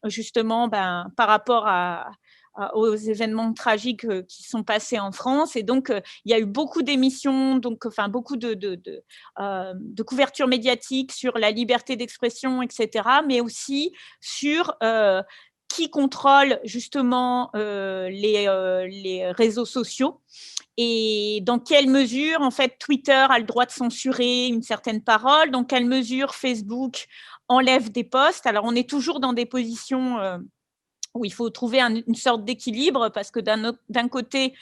justement, par rapport aux événements tragiques qui sont passés en France. Et donc, il y a eu beaucoup d'émissions, beaucoup de couverture médiatique sur la liberté d'expression, etc., mais aussi sur qui contrôle justement les réseaux sociaux et dans quelle mesure, en fait, Twitter a le droit de censurer une certaine parole, dans quelle mesure Facebook enlève des posts. Alors, on est toujours dans des positions où il faut trouver une sorte d'équilibre parce que d'un côté,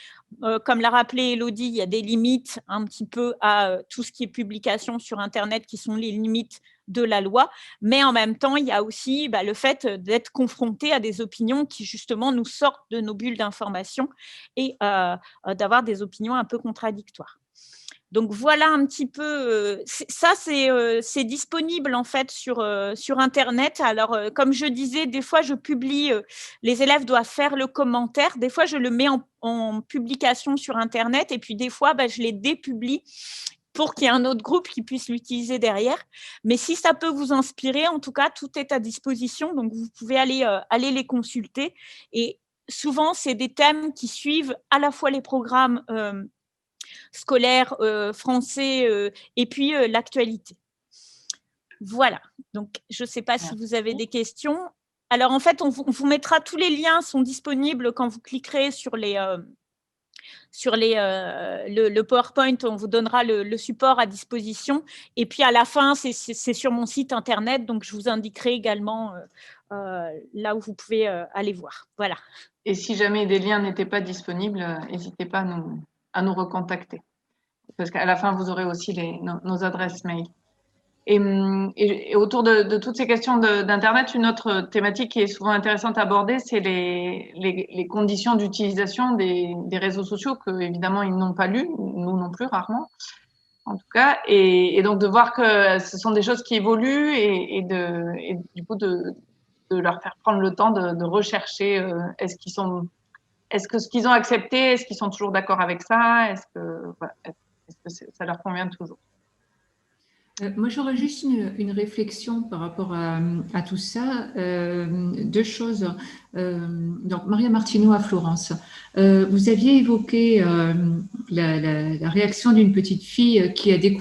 comme l'a rappelé Élodie, il y a des limites un petit peu à tout ce qui est publication sur Internet qui sont les limites de la loi, mais en même temps, il y a aussi le fait d'être confronté à des opinions qui justement nous sortent de nos bulles d'information et d'avoir des opinions un peu contradictoires. Donc voilà un petit peu, ça c'est disponible en fait sur Internet. Alors comme je disais, des fois je publie, les élèves doivent faire le commentaire, des fois je le mets en publication sur Internet et puis des fois je les dépublie pour qu'il y ait un autre groupe qui puisse l'utiliser derrière. Mais si ça peut vous inspirer, en tout cas, tout est à disposition, donc vous pouvez aller les consulter. Et souvent, c'est des thèmes qui suivent à la fois les programmes scolaires français et puis l'actualité. Voilà, donc je ne sais pas si vous avez des questions. Alors, en fait, on vous mettra tous les liens, sont disponibles quand vous cliquerez sur le PowerPoint, on vous donnera le support à disposition. Et puis, à la fin, c'est sur mon site Internet, donc je vous indiquerai également là où vous pouvez aller voir. Voilà. Et si jamais des liens n'étaient pas disponibles, n'hésitez pas à nous recontacter. Parce qu'à la fin, vous aurez aussi nos adresses mail. Et autour de toutes ces questions d'Internet, une autre thématique qui est souvent intéressante à aborder, c'est les conditions d'utilisation des réseaux sociaux que, évidemment, ils n'ont pas lues, nous non plus, rarement, en tout cas. Et donc, de voir que ce sont des choses qui évoluent et du coup, de leur faire prendre le temps de rechercher est-ce que ce qu'ils ont accepté, est-ce qu'ils sont toujours d'accord avec ça, est-ce que ça leur convient toujours. Moi, j'aurais juste une réflexion par rapport à tout ça. Deux choses. Donc, Maria Martino à Florence, vous aviez évoqué la réaction d'une petite fille qui était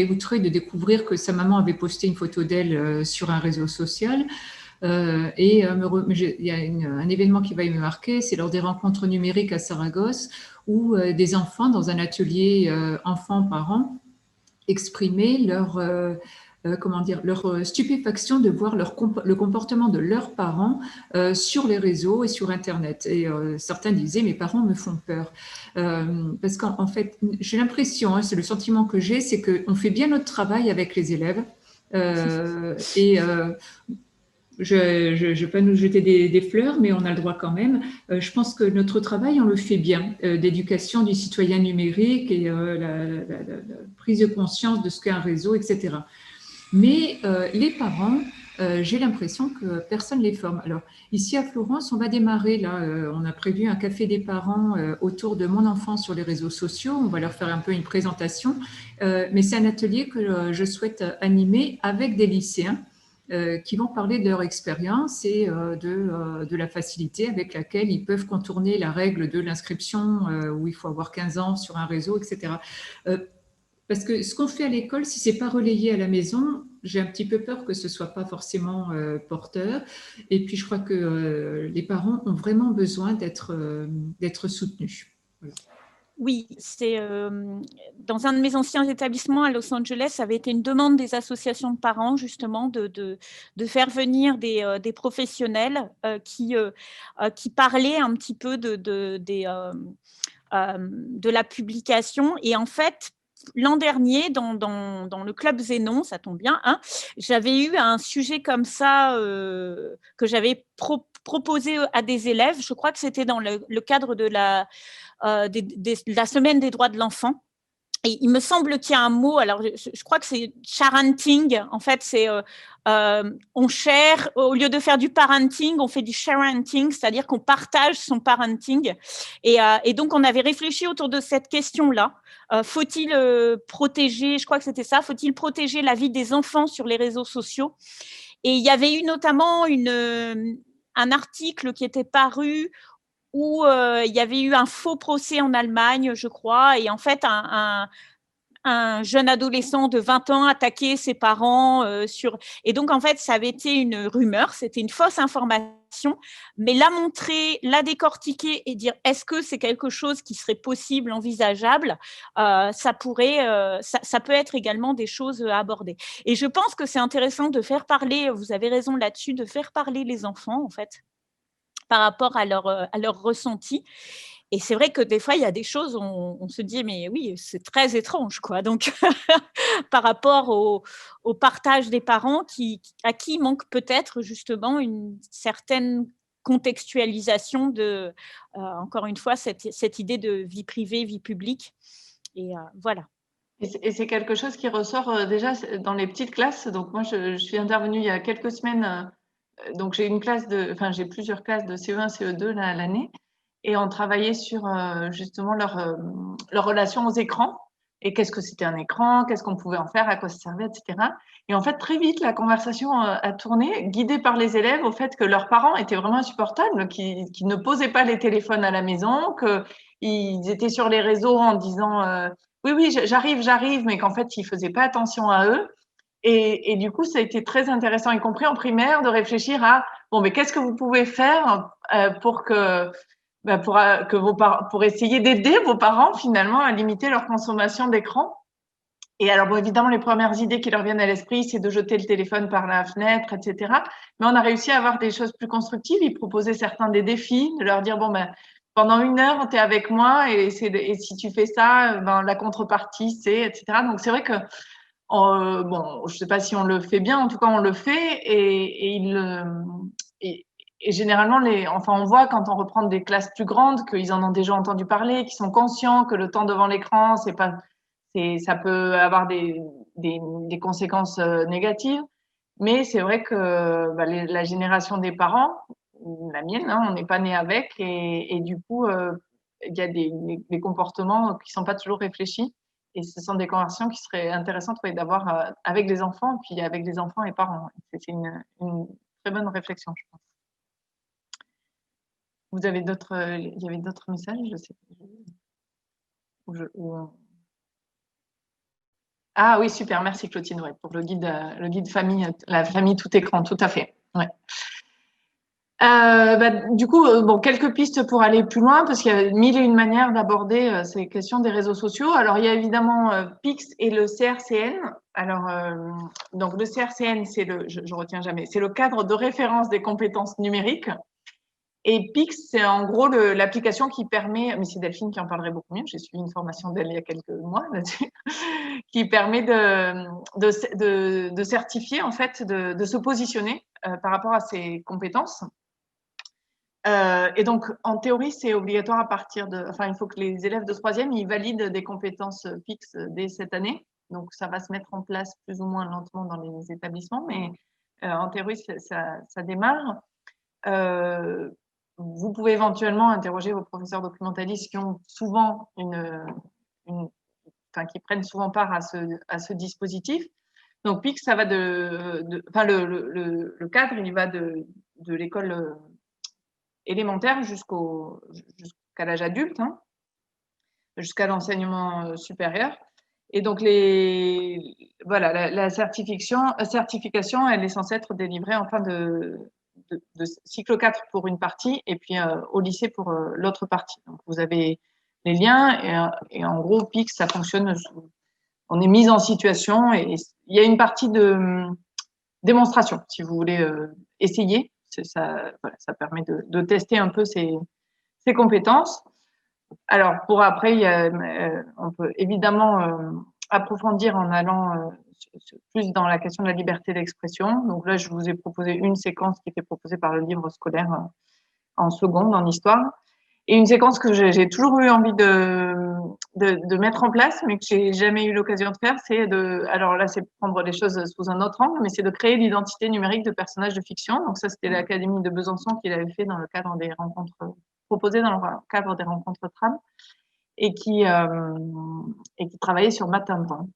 outrée de découvrir que sa maman avait posté une photo d'elle sur un réseau social. Il y a un événement qui va me marquer, c'est lors des rencontres numériques à Saragosse, où des enfants dans un atelier enfants-parents exprimer leur stupéfaction de voir le comportement de leurs parents sur les réseaux et sur Internet. Et certains disaient, mes parents me font peur. Parce qu'en fait, j'ai l'impression, c'est le sentiment que j'ai, c'est qu'on fait bien notre travail avec les élèves. Je ne vais pas nous jeter des fleurs, mais on a le droit quand même. Je pense que notre travail, on le fait bien, d'éducation du citoyen numérique et la prise de conscience de ce qu'est un réseau, etc. Mais les parents, j'ai l'impression que personne ne les forme. Alors, ici à Florence, on va démarrer, là, on a prévu un café des parents autour de mon enfant sur les réseaux sociaux. On va leur faire un peu une présentation, mais c'est un atelier que je souhaite animer avec des lycéens qui vont parler de leur expérience et de la facilité avec laquelle ils peuvent contourner la règle de l'inscription où il faut avoir 15 ans sur un réseau, etc. Parce que ce qu'on fait à l'école, si ce n'est pas relayé à la maison, j'ai un petit peu peur que ce ne soit pas forcément porteur. Et puis, je crois que les parents ont vraiment besoin d'être soutenus. Voilà. Oui, c'est dans un de mes anciens établissements à Los Angeles, ça avait été une demande des associations de parents justement de faire venir des professionnels qui parlaient un petit peu de la publication. Et en fait, l'an dernier, dans le club Zénon, ça tombe bien, hein, j'avais eu un sujet comme ça que j'avais proposé à des élèves. Je crois que c'était dans le cadre de la semaine des droits de l'enfant. Et il me semble qu'il y a un mot, alors je crois que c'est sharenting, en fait, c'est on share, au lieu de faire du parenting, on fait du sharenting, c'est-à-dire qu'on partage son parenting. Et donc, on avait réfléchi autour de cette question-là. Faut-il protéger, je crois que c'était ça, faut-il protéger la vie des enfants sur les réseaux sociaux? Et il y avait eu notamment un article qui était paru où il y avait eu un faux procès en Allemagne, je crois, et en fait, un jeune adolescent de 20 ans attaquait ses parents et donc, en fait, ça avait été une rumeur, c'était une fausse information, mais la montrer, la décortiquer et dire est-ce que c'est quelque chose qui serait possible, envisageable, ça peut être également des choses à aborder. Et je pense que c'est intéressant de faire parler, vous avez raison là-dessus, de faire parler les enfants, en fait, par rapport à leur ressenti. Et c'est vrai que des fois, il y a des choses, on se dit, mais oui, c'est très étrange, quoi. Donc, par rapport au partage des parents à qui manque peut-être justement une certaine contextualisation de, encore une fois, cette idée de vie privée, vie publique. Et voilà. Et c'est quelque chose qui ressort déjà dans les petites classes. Donc, moi, je suis intervenue il y a quelques semaines. Donc, j'ai plusieurs classes de CE1, CE2 là, à l'année. Et on travaillait sur justement leur relation aux écrans. Et qu'est-ce que c'était un écran, qu'est-ce qu'on pouvait en faire, à quoi ça servait, etc. Et en fait, très vite, la conversation a tourné, guidée par les élèves, au fait que leurs parents étaient vraiment insupportables, qu'ils ne posaient pas les téléphones à la maison, qu'ils étaient sur les réseaux en disant oui, j'arrive, mais qu'en fait, ils ne faisaient pas attention à eux. Et du coup, ça a été très intéressant, y compris en primaire, de réfléchir à bon, mais qu'est-ce que vous pouvez faire pour essayer d'aider vos parents finalement à limiter leur consommation d'écran. Et alors, bon, évidemment, les premières idées qui leur viennent à l'esprit, c'est de jeter le téléphone par la fenêtre, etc. Mais on a réussi à avoir des choses plus constructives. Ils proposaient certains des défis, de leur dire, bon, pendant 1 heure, tu es avec moi et si tu fais ça, la contrepartie, c'est, etc. Donc, c'est vrai que Bon, je ne sais pas si on le fait bien, en tout cas on le fait et généralement, on voit quand on reprend des classes plus grandes qu'ils en ont déjà entendu parler, qu'ils sont conscients que le temps devant l'écran, ça peut avoir des conséquences négatives. Mais c'est vrai que la génération des parents, la mienne, hein, on n'est pas né avec et du coup, il y a des comportements qui ne sont pas toujours réfléchis. Et ce sont des conversations qui seraient intéressantes d'avoir avec les enfants, puis avec les enfants et parents. C'est une très bonne réflexion, je pense. Il y avait d'autres messages, je sais pas. Ah oui, super, merci Clotilde, ouais, pour le guide famille, la famille tout écran, tout à fait. Ouais. Du coup, quelques pistes pour aller plus loin, parce qu'il y a mille et une manières d'aborder ces questions des réseaux sociaux. Alors, il y a évidemment Pix et le CRCN. Alors, donc le CRCN, je retiens jamais, c'est le cadre de référence des compétences numériques. Et Pix, c'est en gros l'application qui permet, mais c'est Delphine qui en parlerait beaucoup mieux, j'ai suivi une formation d'elle il y a quelques mois là-dessus, qui permet de certifier, en fait, de se positionner par rapport à ses compétences. Et donc, en théorie, c'est obligatoire il faut que les élèves de 3e, ils valident des compétences Pix dès cette année. Donc, ça va se mettre en place plus ou moins lentement dans les établissements, mais en théorie, ça démarre. Vous pouvez éventuellement interroger vos professeurs documentalistes qui ont souvent qui prennent souvent part à ce dispositif. Donc, PIC, ça va le cadre, il va de l'école élémentaire jusqu'à l'âge adulte, hein, jusqu'à l'enseignement supérieur. Et donc, la certification, elle est censée être délivrée en fin de cycle 4 pour une partie et puis au lycée pour l'autre partie. Donc, vous avez les liens et en gros, PIC, ça fonctionne. On est mis en situation et il y a une partie de démonstration, si vous voulez essayer. Ça permet de tester un peu ses compétences. Alors, pour après, on peut évidemment approfondir en allant plus dans la question de la liberté d'expression. Donc là, je vous ai proposé une séquence qui était proposée par le livre scolaire en seconde, en histoire. Et une séquence que j'ai toujours eu envie de mettre en place, mais que j'ai jamais eu l'occasion de faire, alors là, c'est prendre les choses sous un autre angle, mais c'est de créer l'identité numérique de personnages de fiction. Donc ça, c'était l'Académie de Besançon qui l'avait fait dans le cadre des rencontres, proposé dans le cadre des rencontres TRAM, et qui travaillait sur Matin-Temps.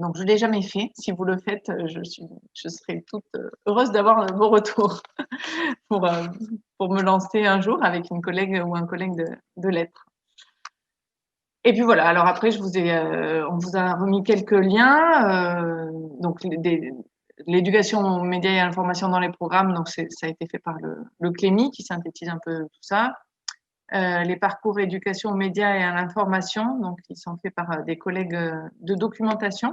Donc, je ne l'ai jamais fait. Si vous le faites, je serai toute heureuse d'avoir vos retours pour me lancer un jour avec une collègue ou un collègue de lettres. Et puis voilà, alors après, on vous a remis quelques liens. Donc, l'éducation aux médias et à l'information dans les programmes, donc ça a été fait par le Clémy qui synthétise un peu tout ça. Les parcours éducation aux médias et à l'information, donc ils sont faits par des collègues de documentation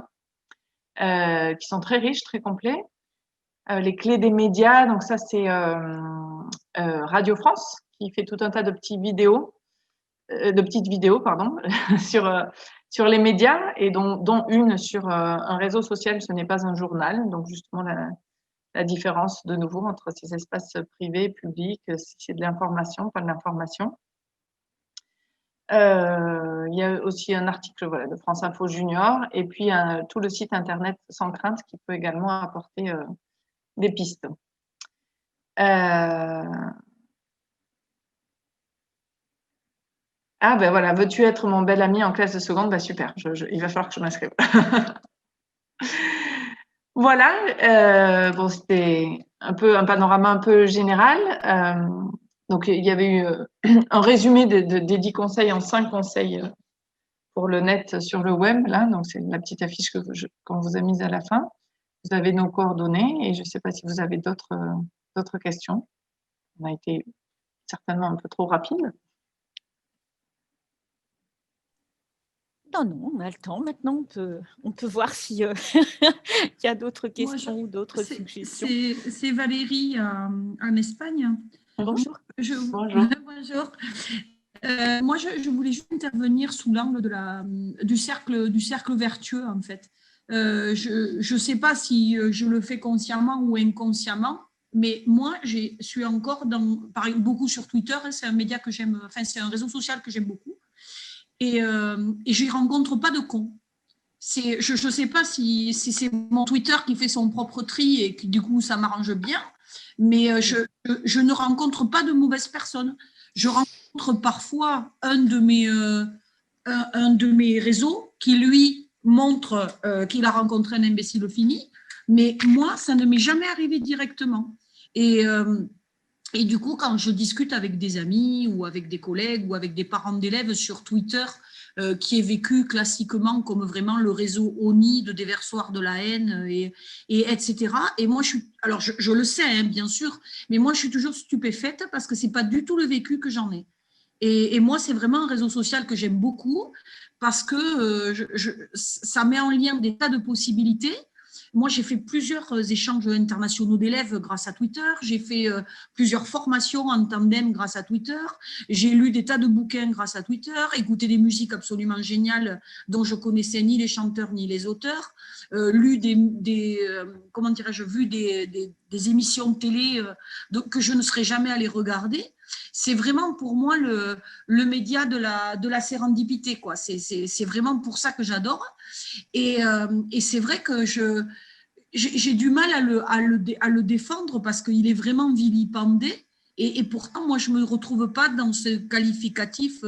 qui sont très riches, très complets. Les clés des médias, donc ça c'est Radio France qui fait tout un tas de petites vidéos, sur les médias et dont une sur un réseau social, ce n'est pas un journal, donc justement la différence de nouveau entre ces espaces privés, publics, si c'est de l'information, pas de l'information. Il y a aussi un article de France Info Junior et puis tout le site internet Sans Crainte qui peut également apporter des pistes. Ah ben voilà, veux-tu être mon bel ami en classe de seconde? Bah super, il va falloir que je m'inscrive. Voilà, bon, c'était un panorama un peu général. Donc, il y avait eu un résumé des 10 conseils en 5 conseils pour le net sur le web. Là, donc c'est la petite affiche qu'on vous a mise à la fin. Vous avez nos coordonnées et je ne sais pas si vous avez d'autres questions. On a été certainement un peu trop rapide. Non, on a le temps maintenant. On peut voir s'il y a d'autres questions ou d'autres suggestions. C'est Valérie en Espagne. Bonjour. Bonjour. Bonjour. Moi, je voulais juste intervenir sous l'angle du cercle vertueux, en fait. Je ne sais pas si je le fais consciemment ou inconsciemment, mais moi, je suis encore beaucoup sur Twitter, c'est un média que j'aime, enfin, c'est un réseau social que j'aime beaucoup, et je n'y rencontre pas de cons. Je ne sais pas si c'est mon Twitter qui fait son propre tri et que du coup, ça m'arrange bien, mais je ne rencontre pas de mauvaises personnes. Je rencontre parfois un de mes réseaux qui, lui, montre qu'il a rencontré un imbécile fini, mais moi, ça ne m'est jamais arrivé directement. Et du coup, quand je discute avec des amis ou avec des collègues ou avec des parents d'élèves sur Twitter, qui est vécu classiquement comme vraiment le réseau ONI de déversoir de la haine, et etc. Et moi, alors je le sais, hein, bien sûr, mais moi, je suis toujours stupéfaite parce que ce n'est pas du tout le vécu que j'en ai. Et moi, c'est vraiment un réseau social que j'aime beaucoup parce que ça met en lien des tas de possibilités. Moi, j'ai fait plusieurs échanges internationaux d'élèves grâce à Twitter. J'ai fait plusieurs formations en tandem grâce à Twitter. J'ai lu des tas de bouquins grâce à Twitter, écouté des musiques absolument géniales dont je connaissais ni les chanteurs ni les auteurs, lu comment dirais-je, vu des émissions de télé que je ne serais jamais allée regarder. C'est vraiment pour moi le média de la sérendipité, quoi. C'est vraiment pour ça que j'adore. Et c'est vrai que j'ai du mal à le défendre parce qu'il est vraiment vilipendé. Et pourtant, moi, je ne me retrouve pas dans ce qualificatif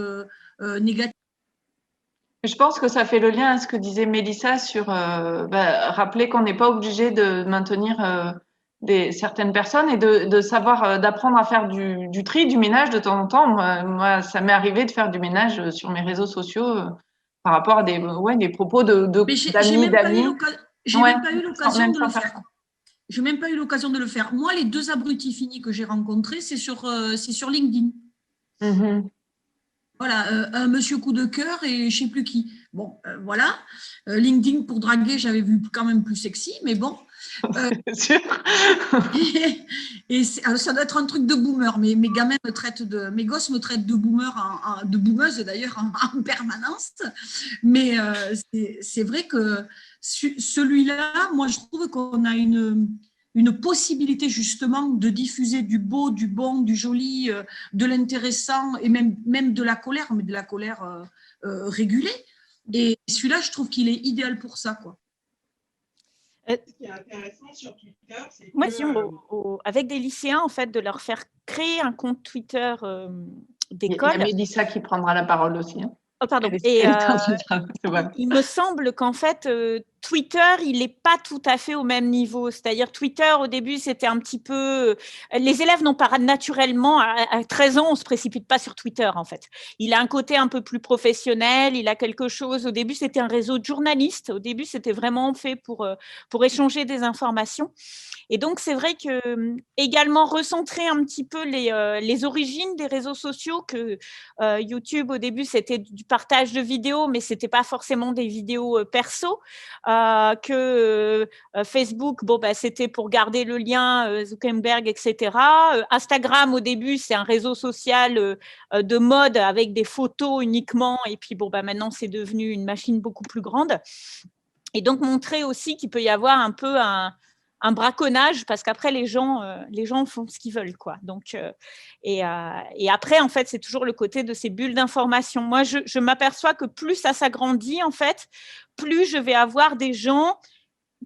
négatif. Je pense que ça fait le lien à ce que disait Mélissa sur rappeler qu'on n'est pas obligé de maintenir certaines personnes et de savoir, d'apprendre à faire du tri, du ménage de temps en temps. Moi, ça m'est arrivé de faire du ménage sur mes réseaux sociaux par rapport à des propos d'amis. J'ai même pas eu l'occasion de le faire. Je n'ai même pas eu l'occasion de le faire. Moi, les 2 abrutis finis que j'ai rencontrés, c'est sur LinkedIn. Mm-hmm. Voilà, un monsieur coup de cœur et je ne sais plus qui. Bon, voilà. LinkedIn pour draguer, j'avais vu quand même plus sexy, mais bon. C'est sûr. Alors ça doit être un truc de boomer. Mes gosses me traitent de boomer, de boomeuse d'ailleurs en permanence. Mais c'est vrai que celui-là, moi je trouve qu'on a une possibilité justement de diffuser du beau, du bon, du joli, de l'intéressant et même de la colère, mais de la colère régulée. Et celui-là, je trouve qu'il est idéal pour ça, quoi. Ce qui est intéressant sur Twitter, c'est que… Moi, avec des lycéens, en fait, de leur faire créer un compte Twitter d'école. Il y a Mélissa qui prendra la parole aussi. Hein. Oh, pardon. Il me semble qu'en fait, Twitter, il n'est pas tout à fait au même niveau. C'est-à-dire, Twitter, au début, c'était un petit peu… Les élèves n'ont pas naturellement… À 13 ans, on ne se précipite pas sur Twitter, en fait. Il a un côté un peu plus professionnel. Il a quelque chose… Au début, c'était un réseau de journalistes. Au début, c'était vraiment fait pour échanger des informations. Et donc, c'est vrai que également recentrer un petit peu les origines des réseaux sociaux, que YouTube, au début, c'était du partage de vidéos, mais ce n'était pas forcément des vidéos perso, que Facebook, c'était pour garder le lien, Zuckerberg, etc. Instagram, au début, c'est un réseau social de mode avec des photos uniquement, et puis maintenant, c'est devenu une machine beaucoup plus grande. Et donc, montrer aussi qu'il peut y avoir un peu un braconnage, parce qu'après, les gens font ce qu'ils veulent, quoi. Donc, et après, en fait, c'est toujours le côté de ces bulles d'information. Moi, je m'aperçois que plus ça s'agrandit, en fait, plus je vais avoir des gens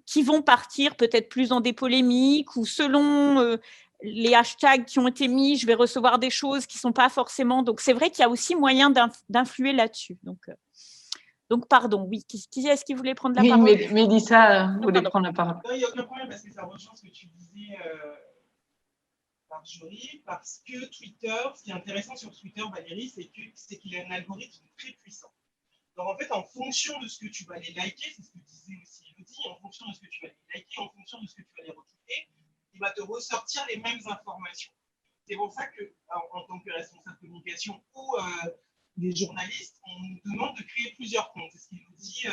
qui vont partir peut-être plus dans des polémiques, ou selon les hashtags qui ont été mis, je vais recevoir des choses qui ne sont pas forcément… Donc, c'est vrai qu'il y a aussi moyen d'influer là-dessus. Donc, pardon, oui. Qui est-ce qui voulait prendre la parole ? Oui, Mélissa voulait prendre la parole. Non, il n'y a aucun problème parce que ça rejoint ce que tu disais, Marjorie, parce que Twitter, ce qui est intéressant sur Twitter, Valérie, c'est qu'il a un algorithme très puissant. Donc, en fait, en fonction de ce que tu vas les liker, c'est ce que disait aussi Elodie, en fonction de ce que tu vas les liker, en fonction de ce que tu vas les retweeter, il va te ressortir les mêmes informations. C'est pour ça qu'en tant que responsable de communication ou des journalistes, on nous demande de créer plusieurs comptes. C'est ce qu'il nous dit,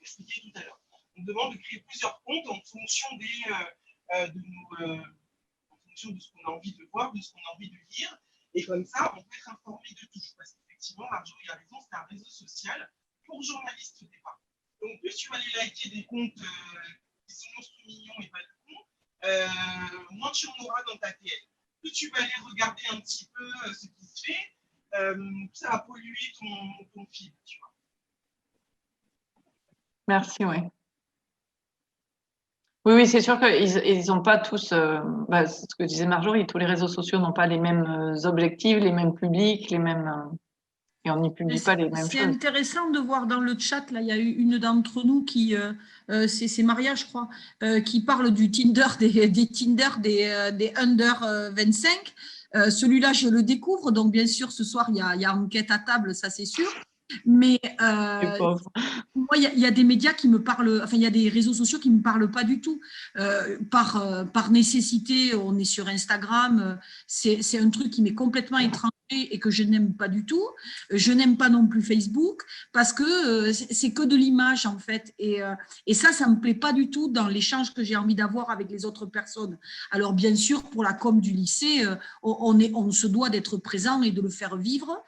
expliqué tout à l'heure. On nous demande de créer plusieurs comptes en fonction en fonction de ce qu'on a envie de voir, de ce qu'on a envie de lire. Et comme ça, on peut être informé de tout. Parce qu'effectivement, Marjorie a raison, c'est un réseau social pour journalistes au départ. Donc, plus tu vas aller liker des comptes qui sont monstrueux mignons et pas de cons, moins tu en auras dans ta TL. Plus tu vas aller regarder un petit peu ce qui se fait, ça va polluer ton feed, tu vois. Merci, oui. Oui, c'est sûr qu'ils n'ont pas tous, c'est ce que disait Marjorie, tous les réseaux sociaux n'ont pas les mêmes objectifs, les mêmes publics, et on n'y publie pas les mêmes C'est choses. intéressant de voir dans le chat, là, il y a eu une d'entre nous qui, c'est Maria, je crois, qui parle du Tinder, des Tinder des under 25. Celui-là, je le découvre, donc bien sûr, ce soir, il y a enquête à table, ça c'est sûr. Mais moi, il y a des médias qui me parlent, enfin, il y a des réseaux sociaux qui ne me parlent pas du tout. Par nécessité, on est sur Instagram, c'est un truc qui m'est complètement étranger et que je n'aime pas du tout. Je n'aime pas non plus Facebook parce que c'est que de l'image, en fait. Et ça ne me plaît pas du tout dans l'échange que j'ai envie d'avoir avec les autres personnes. Alors, bien sûr, pour la com du lycée, on se doit d'être présent et de le faire vivre.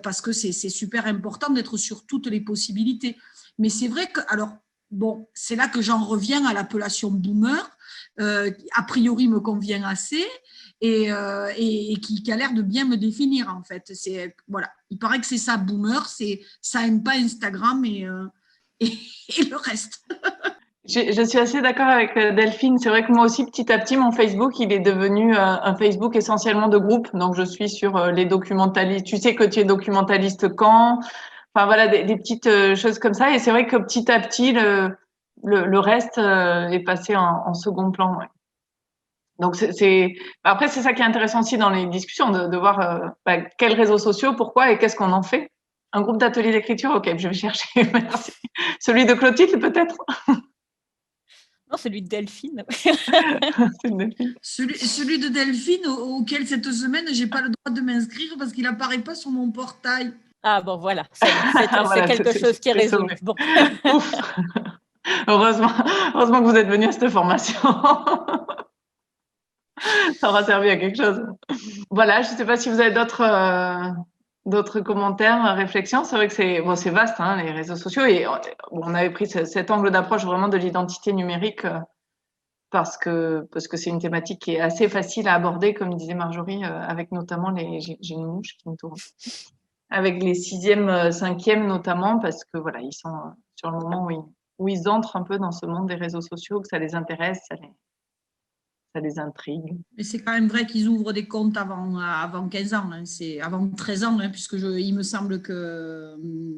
Parce que c'est super important d'être sur toutes les possibilités. Mais c'est vrai que, alors, bon, c'est là que j'en reviens à l'appellation boomer, a priori me convient assez et qui a l'air de bien me définir, en fait. Voilà, il paraît que c'est ça, boomer, ça n'aime pas Instagram et le reste. Je suis assez d'accord avec Delphine. C'est vrai que moi aussi, petit à petit, mon Facebook, il est devenu un Facebook essentiellement de groupe. Donc, je suis sur les documentalistes. Tu sais que tu es documentaliste quand? Enfin, voilà, des petites choses comme ça. Et c'est vrai que petit à petit, le reste est passé en second plan. Ouais. Donc, après, c'est ça qui est intéressant aussi dans les discussions, de voir quels réseaux sociaux, pourquoi et qu'est-ce qu'on en fait. Un groupe d'ateliers d'écriture, ok, je vais chercher. Merci. Celui de Clotilde, peut-être? Non, celui de Delphine. Celui de Delphine, auquel cette semaine, je n'ai pas le droit de m'inscrire parce qu'il n'apparaît pas sur mon portail. Ah bon, voilà, ça y est, c'est quelque chose qui est résolu. Bon. Ouf. Heureusement que vous êtes venu à cette formation. Ça aura servi à quelque chose. Voilà, je ne sais pas si vous avez d'autres commentaires, réflexions. C'est vrai que c'est vaste, hein, les réseaux sociaux. Et on avait pris cet angle d'approche vraiment de l'identité numérique parce que c'est une thématique qui est assez facile à aborder, comme disait Marjorie, avec notamment j'ai une mouche qui me tourne. Avec les 6e, 5e notamment, parce que voilà, ils sont sur le moment où ils entrent un peu dans ce monde des réseaux sociaux, que ça les intéresse, ça les intrigue. Mais c'est quand même vrai qu'ils ouvrent des comptes avant 15 ans, hein, avant 13 ans, hein, puisque il me semble que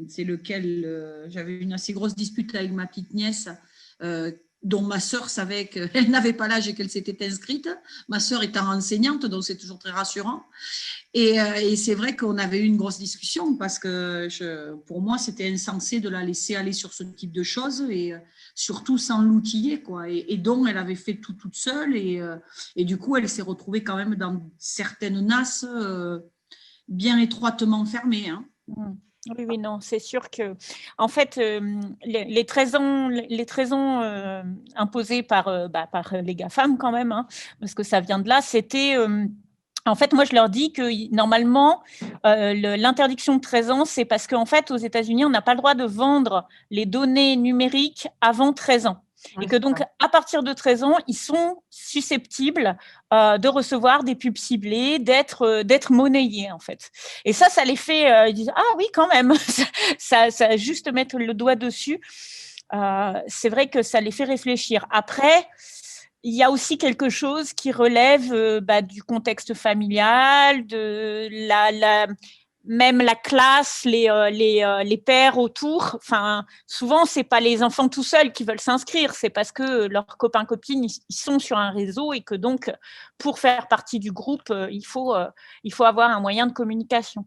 c'est lequel. J'avais une assez grosse dispute avec ma petite nièce, dont ma sœur savait qu'elle n'avait pas l'âge et qu'elle s'était inscrite. Ma sœur étant enseignante, donc c'est toujours très rassurant. Et c'est vrai qu'on avait eu une grosse discussion parce que pour moi, c'était insensé de la laisser aller sur ce type de choses et surtout sans l'outiller, quoi. Et donc, elle avait fait tout toute seule et du coup, elle s'est retrouvée quand même dans certaines nasses bien étroitement fermées, hein. Oui, non, c'est sûr que, en fait, les 13 ans imposés par les GAFAM quand même, hein, parce que ça vient de là, c'était… en fait, moi, je leur dis que normalement, l'interdiction de 13 ans, c'est parce qu'en fait, aux États-Unis, on n'a pas le droit de vendre les données numériques avant 13 ans. Et que donc, à partir de 13 ans, ils sont susceptibles de recevoir des pubs ciblées, d'être monnayés, en fait. Et ça les fait… ils disent « Ah oui, quand même !» ça juste mettre le doigt dessus. C'est vrai que ça les fait réfléchir. Après… il y a aussi quelque chose qui relève du contexte familial, de même la classe, les pairs autour. Enfin, souvent, c'est pas les enfants tout seuls qui veulent s'inscrire, c'est parce que leurs copains copines ils sont sur un réseau et que donc pour faire partie du groupe, il faut avoir un moyen de communication.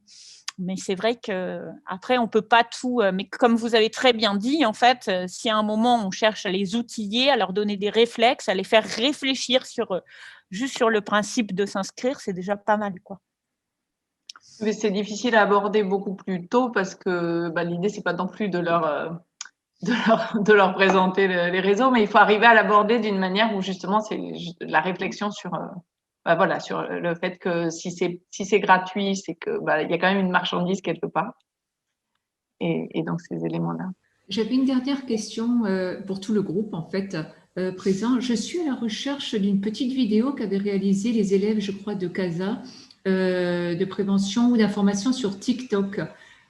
Mais c'est vrai qu'après, on ne peut pas tout… mais comme vous avez très bien dit, en fait, si à un moment, on cherche à les outiller, à leur donner des réflexes, à les faire réfléchir juste sur le principe de s'inscrire, c'est déjà pas mal, quoi. Mais c'est difficile à aborder beaucoup plus tôt parce que l'idée, c'est pas non plus de leur présenter les réseaux, mais il faut arriver à l'aborder d'une manière où justement, c'est la réflexion sur… voilà, sur le fait que si c'est gratuit, c'est que il y a quand même une marchandise quelque part. Et donc ces éléments-là. J'avais une dernière question pour tout le groupe, en fait, présent. Je suis à la recherche d'une petite vidéo qu'avaient réalisée les élèves, je crois, de CASA, de prévention ou d'information sur TikTok.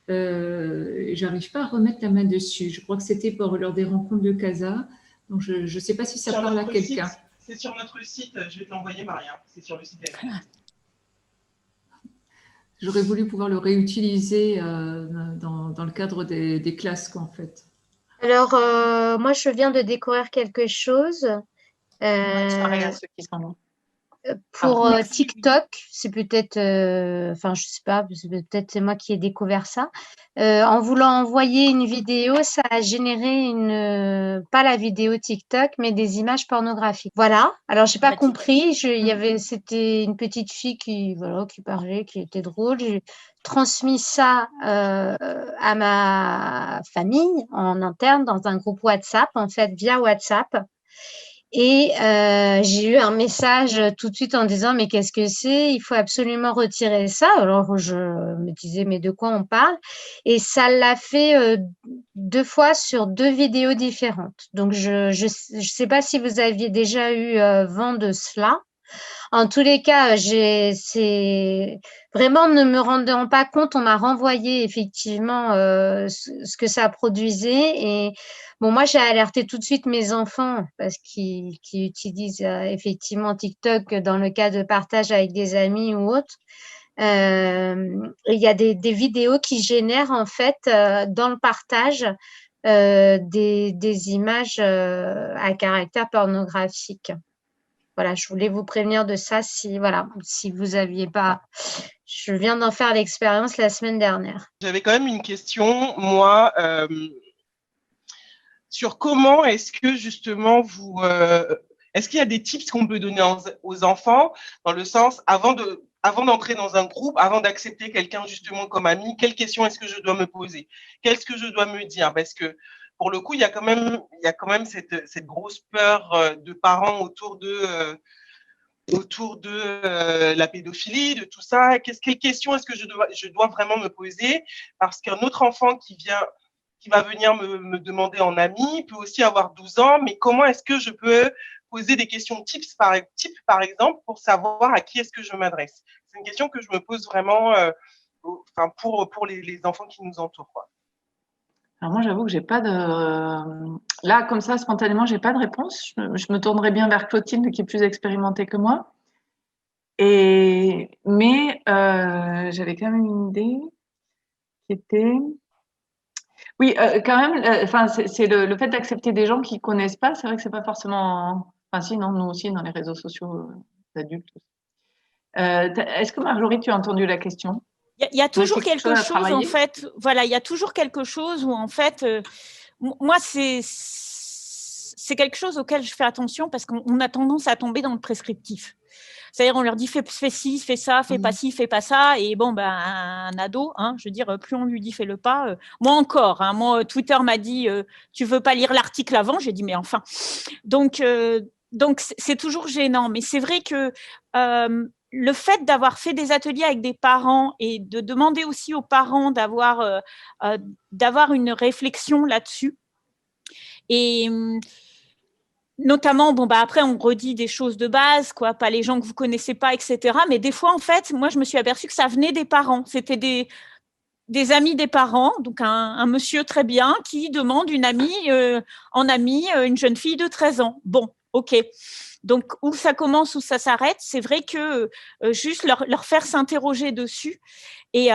J'arrive pas à remettre la main dessus. Je crois que c'était lors des rencontres de CASA. Donc, je ne sais pas si ça parle à quelqu'un. C'est sur notre site, je vais te l'envoyer, Maria. C'est sur le site d'Elevez. J'aurais voulu pouvoir le réutiliser dans le cadre des classes, quoi, en fait. Alors, moi, je viens de découvrir quelque chose. Bonne soirée à ceux qui sont là. Pour TikTok, c'est peut-être, enfin, je sais pas, peut-être c'est moi qui ai découvert ça. En voulant envoyer une vidéo, ça a généré pas la vidéo TikTok, mais des images pornographiques. Voilà. Alors, j'ai pas compris. C'était une petite fille qui parlait, qui était drôle. J'ai transmis ça à ma famille en interne dans un groupe WhatsApp, en fait, via WhatsApp. Et j'ai eu un message tout de suite en disant « Mais qu'est-ce que c'est? Il faut absolument retirer ça. » Alors, je me disais « Mais de quoi on parle ?» Et ça l'a fait 2 fois sur 2 vidéos différentes. Donc, je sais pas si vous aviez déjà eu vent de cela. En tous les cas, c'est vraiment ne me rendant pas compte, on m'a renvoyé effectivement ce que ça produisait. Et bon, moi, j'ai alerté tout de suite mes enfants parce qu'ils utilisent effectivement TikTok dans le cas de partage avec des amis ou autres. Il y a des vidéos qui génèrent en fait dans le partage des images à caractère pornographique. Voilà, je voulais vous prévenir de ça si vous aviez pas. Je viens d'en faire l'expérience la semaine dernière. J'avais quand même une question, moi, sur comment est-ce que justement est-ce qu'il y a des tips qu'on peut donner aux enfants dans le sens avant d'entrer dans un groupe, avant d'accepter quelqu'un justement comme ami, quelles questions est-ce que je dois me poser? Qu'est-ce que je dois me dire? Parce que pour le coup, il y a quand même cette grosse peur de parents autour de la pédophilie, de tout ça. Quelles questions est-ce que je dois vraiment me poser? Parce qu'un autre enfant qui va venir me demander en ami peut aussi avoir 12 ans, mais comment est-ce que je peux poser des questions type par exemple, pour savoir à qui est-ce que je m'adresse? C'est une question que je me pose vraiment pour les enfants qui nous entourent, quoi. Alors moi, j'avoue que j'ai pas de… Là, comme ça, spontanément, j'ai pas de réponse. Je me tournerais bien vers Clotilde, qui est plus expérimentée que moi. Mais j'avais quand même une idée qui était… Oui, quand même, c'est le fait d'accepter des gens qui connaissent pas. C'est vrai que c'est pas forcément… Enfin, si, non, nous aussi, dans les réseaux sociaux d'adultes. Est-ce que Marjorie, tu as entendu la question? Il y a toujours quelque chose, en fait, voilà, il y a toujours quelque chose où, en fait, moi, c'est quelque chose auquel je fais attention parce qu'on a tendance à tomber dans le prescriptif. C'est-à-dire, on leur dit fais ci, fais ça, fais pas ci, fais pas ça. Et bon, ben, un ado, hein, je veux dire, plus on lui dit fais-le pas. Moi encore, hein, moi, Twitter m'a dit tu veux pas lire l'article avant? J'ai dit mais enfin. Donc c'est toujours gênant. Mais c'est vrai que le fait d'avoir fait des ateliers avec des parents et de demander aussi aux parents d'avoir une réflexion là-dessus. Et notamment, bon, bah, après, on redit des choses de base, quoi, pas les gens que vous connaissez pas, etc. Mais des fois, en fait, moi, je me suis aperçue que ça venait des parents. C'était des amis des parents, donc un monsieur très bien qui demande une amie, une jeune fille de 13 ans. Bon, ok. Donc, où ça commence, où ça s'arrête, c'est vrai que juste leur faire s'interroger dessus. Et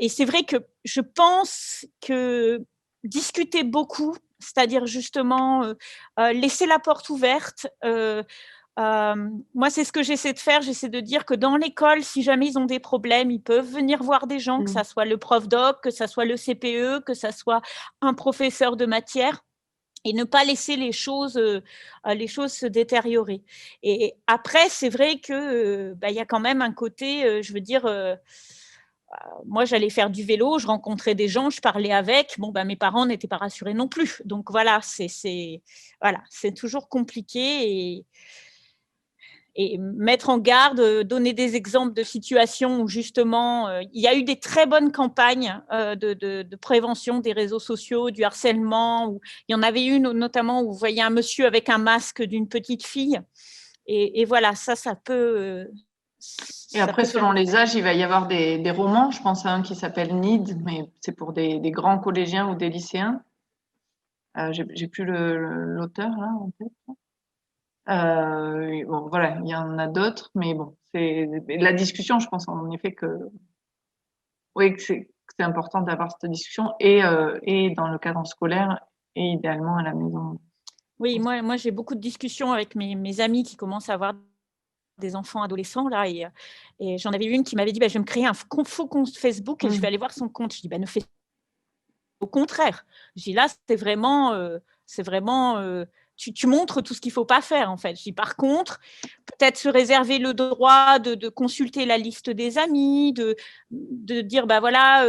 c'est vrai que je pense que discuter beaucoup, c'est-à-dire justement laisser la porte ouverte. Moi, c'est ce que j'essaie de faire. J'essaie de dire que dans l'école, si jamais ils ont des problèmes, ils peuvent venir voir des gens, que ça soit le prof doc, que ça soit le CPE, que ça soit un professeur de matière, et ne pas laisser les choses se détériorer. Et après, c'est vrai que y a quand même un côté, je veux dire, moi, j'allais faire du vélo, je rencontrais des gens, je parlais avec. Bon, mes parents n'étaient pas rassurés non plus. Donc voilà, c'est toujours compliqué et mettre en garde, donner des exemples de situations où justement il y a eu des très bonnes campagnes de prévention des réseaux sociaux, du harcèlement. Où il y en avait une notamment où vous voyez un monsieur avec un masque d'une petite fille. Et voilà, ça peut… Et après, selon les âges, il va y avoir des romans. Je pense à un qui s'appelle Need, mais c'est pour des grands collégiens ou des lycéens. J'ai plus l'auteur là en tête. Bon, voilà, il y en a d'autres, mais bon, c'est la discussion. Je pense en effet que oui, que c'est important d'avoir cette discussion et dans le cadre scolaire et idéalement à la maison. Oui, moi j'ai beaucoup de discussions avec mes amis qui commencent à avoir des enfants adolescents là, et j'en avais une qui m'avait dit je vais me créer un faux compte Facebook et je vais aller voir son compte. Je dis ne fais au contraire. Je dis là c'est vraiment tu montres tout ce qu'il faut pas faire en fait. Je dis par contre peut-être se réserver le droit de consulter la liste des amis, de dire voilà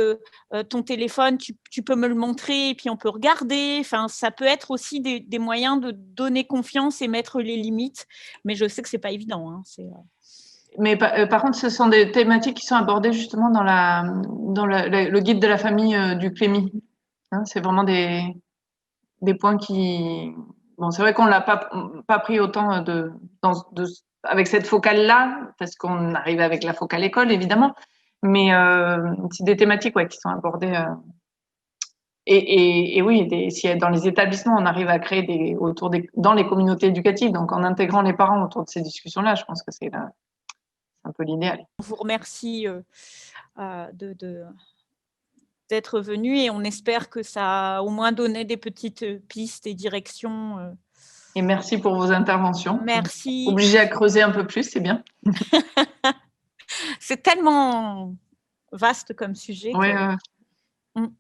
ton téléphone tu peux me le montrer et puis on peut regarder. Enfin ça peut être aussi des moyens de donner confiance et mettre les limites, mais je sais que c'est pas évident. Hein, Mais par contre, ce sont des thématiques qui sont abordées justement dans le guide de la famille du Clémy. Hein, c'est vraiment des points qui… Bon, c'est vrai qu'on l'a pas pris autant avec cette focale-là, parce qu'on arrive avec la focale école, évidemment. Mais c'est des thématiques qui sont abordées. Et oui, si dans les établissements, on arrive à créer dans les communautés éducatives, donc en intégrant les parents autour de ces discussions-là, je pense que c'est un peu l'idéal. On vous remercie d'être venu et on espère que ça a au moins donné des petites pistes et directions. Et merci pour vos interventions. Merci. Obligé à creuser un peu plus, c'est bien. C'est tellement vaste comme sujet. Oui,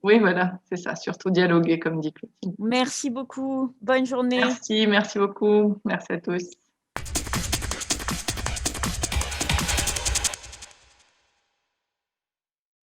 oui, voilà, c'est ça. Surtout dialoguer, comme dit Clotilde. Merci beaucoup. Bonne journée. Merci beaucoup. Merci à tous.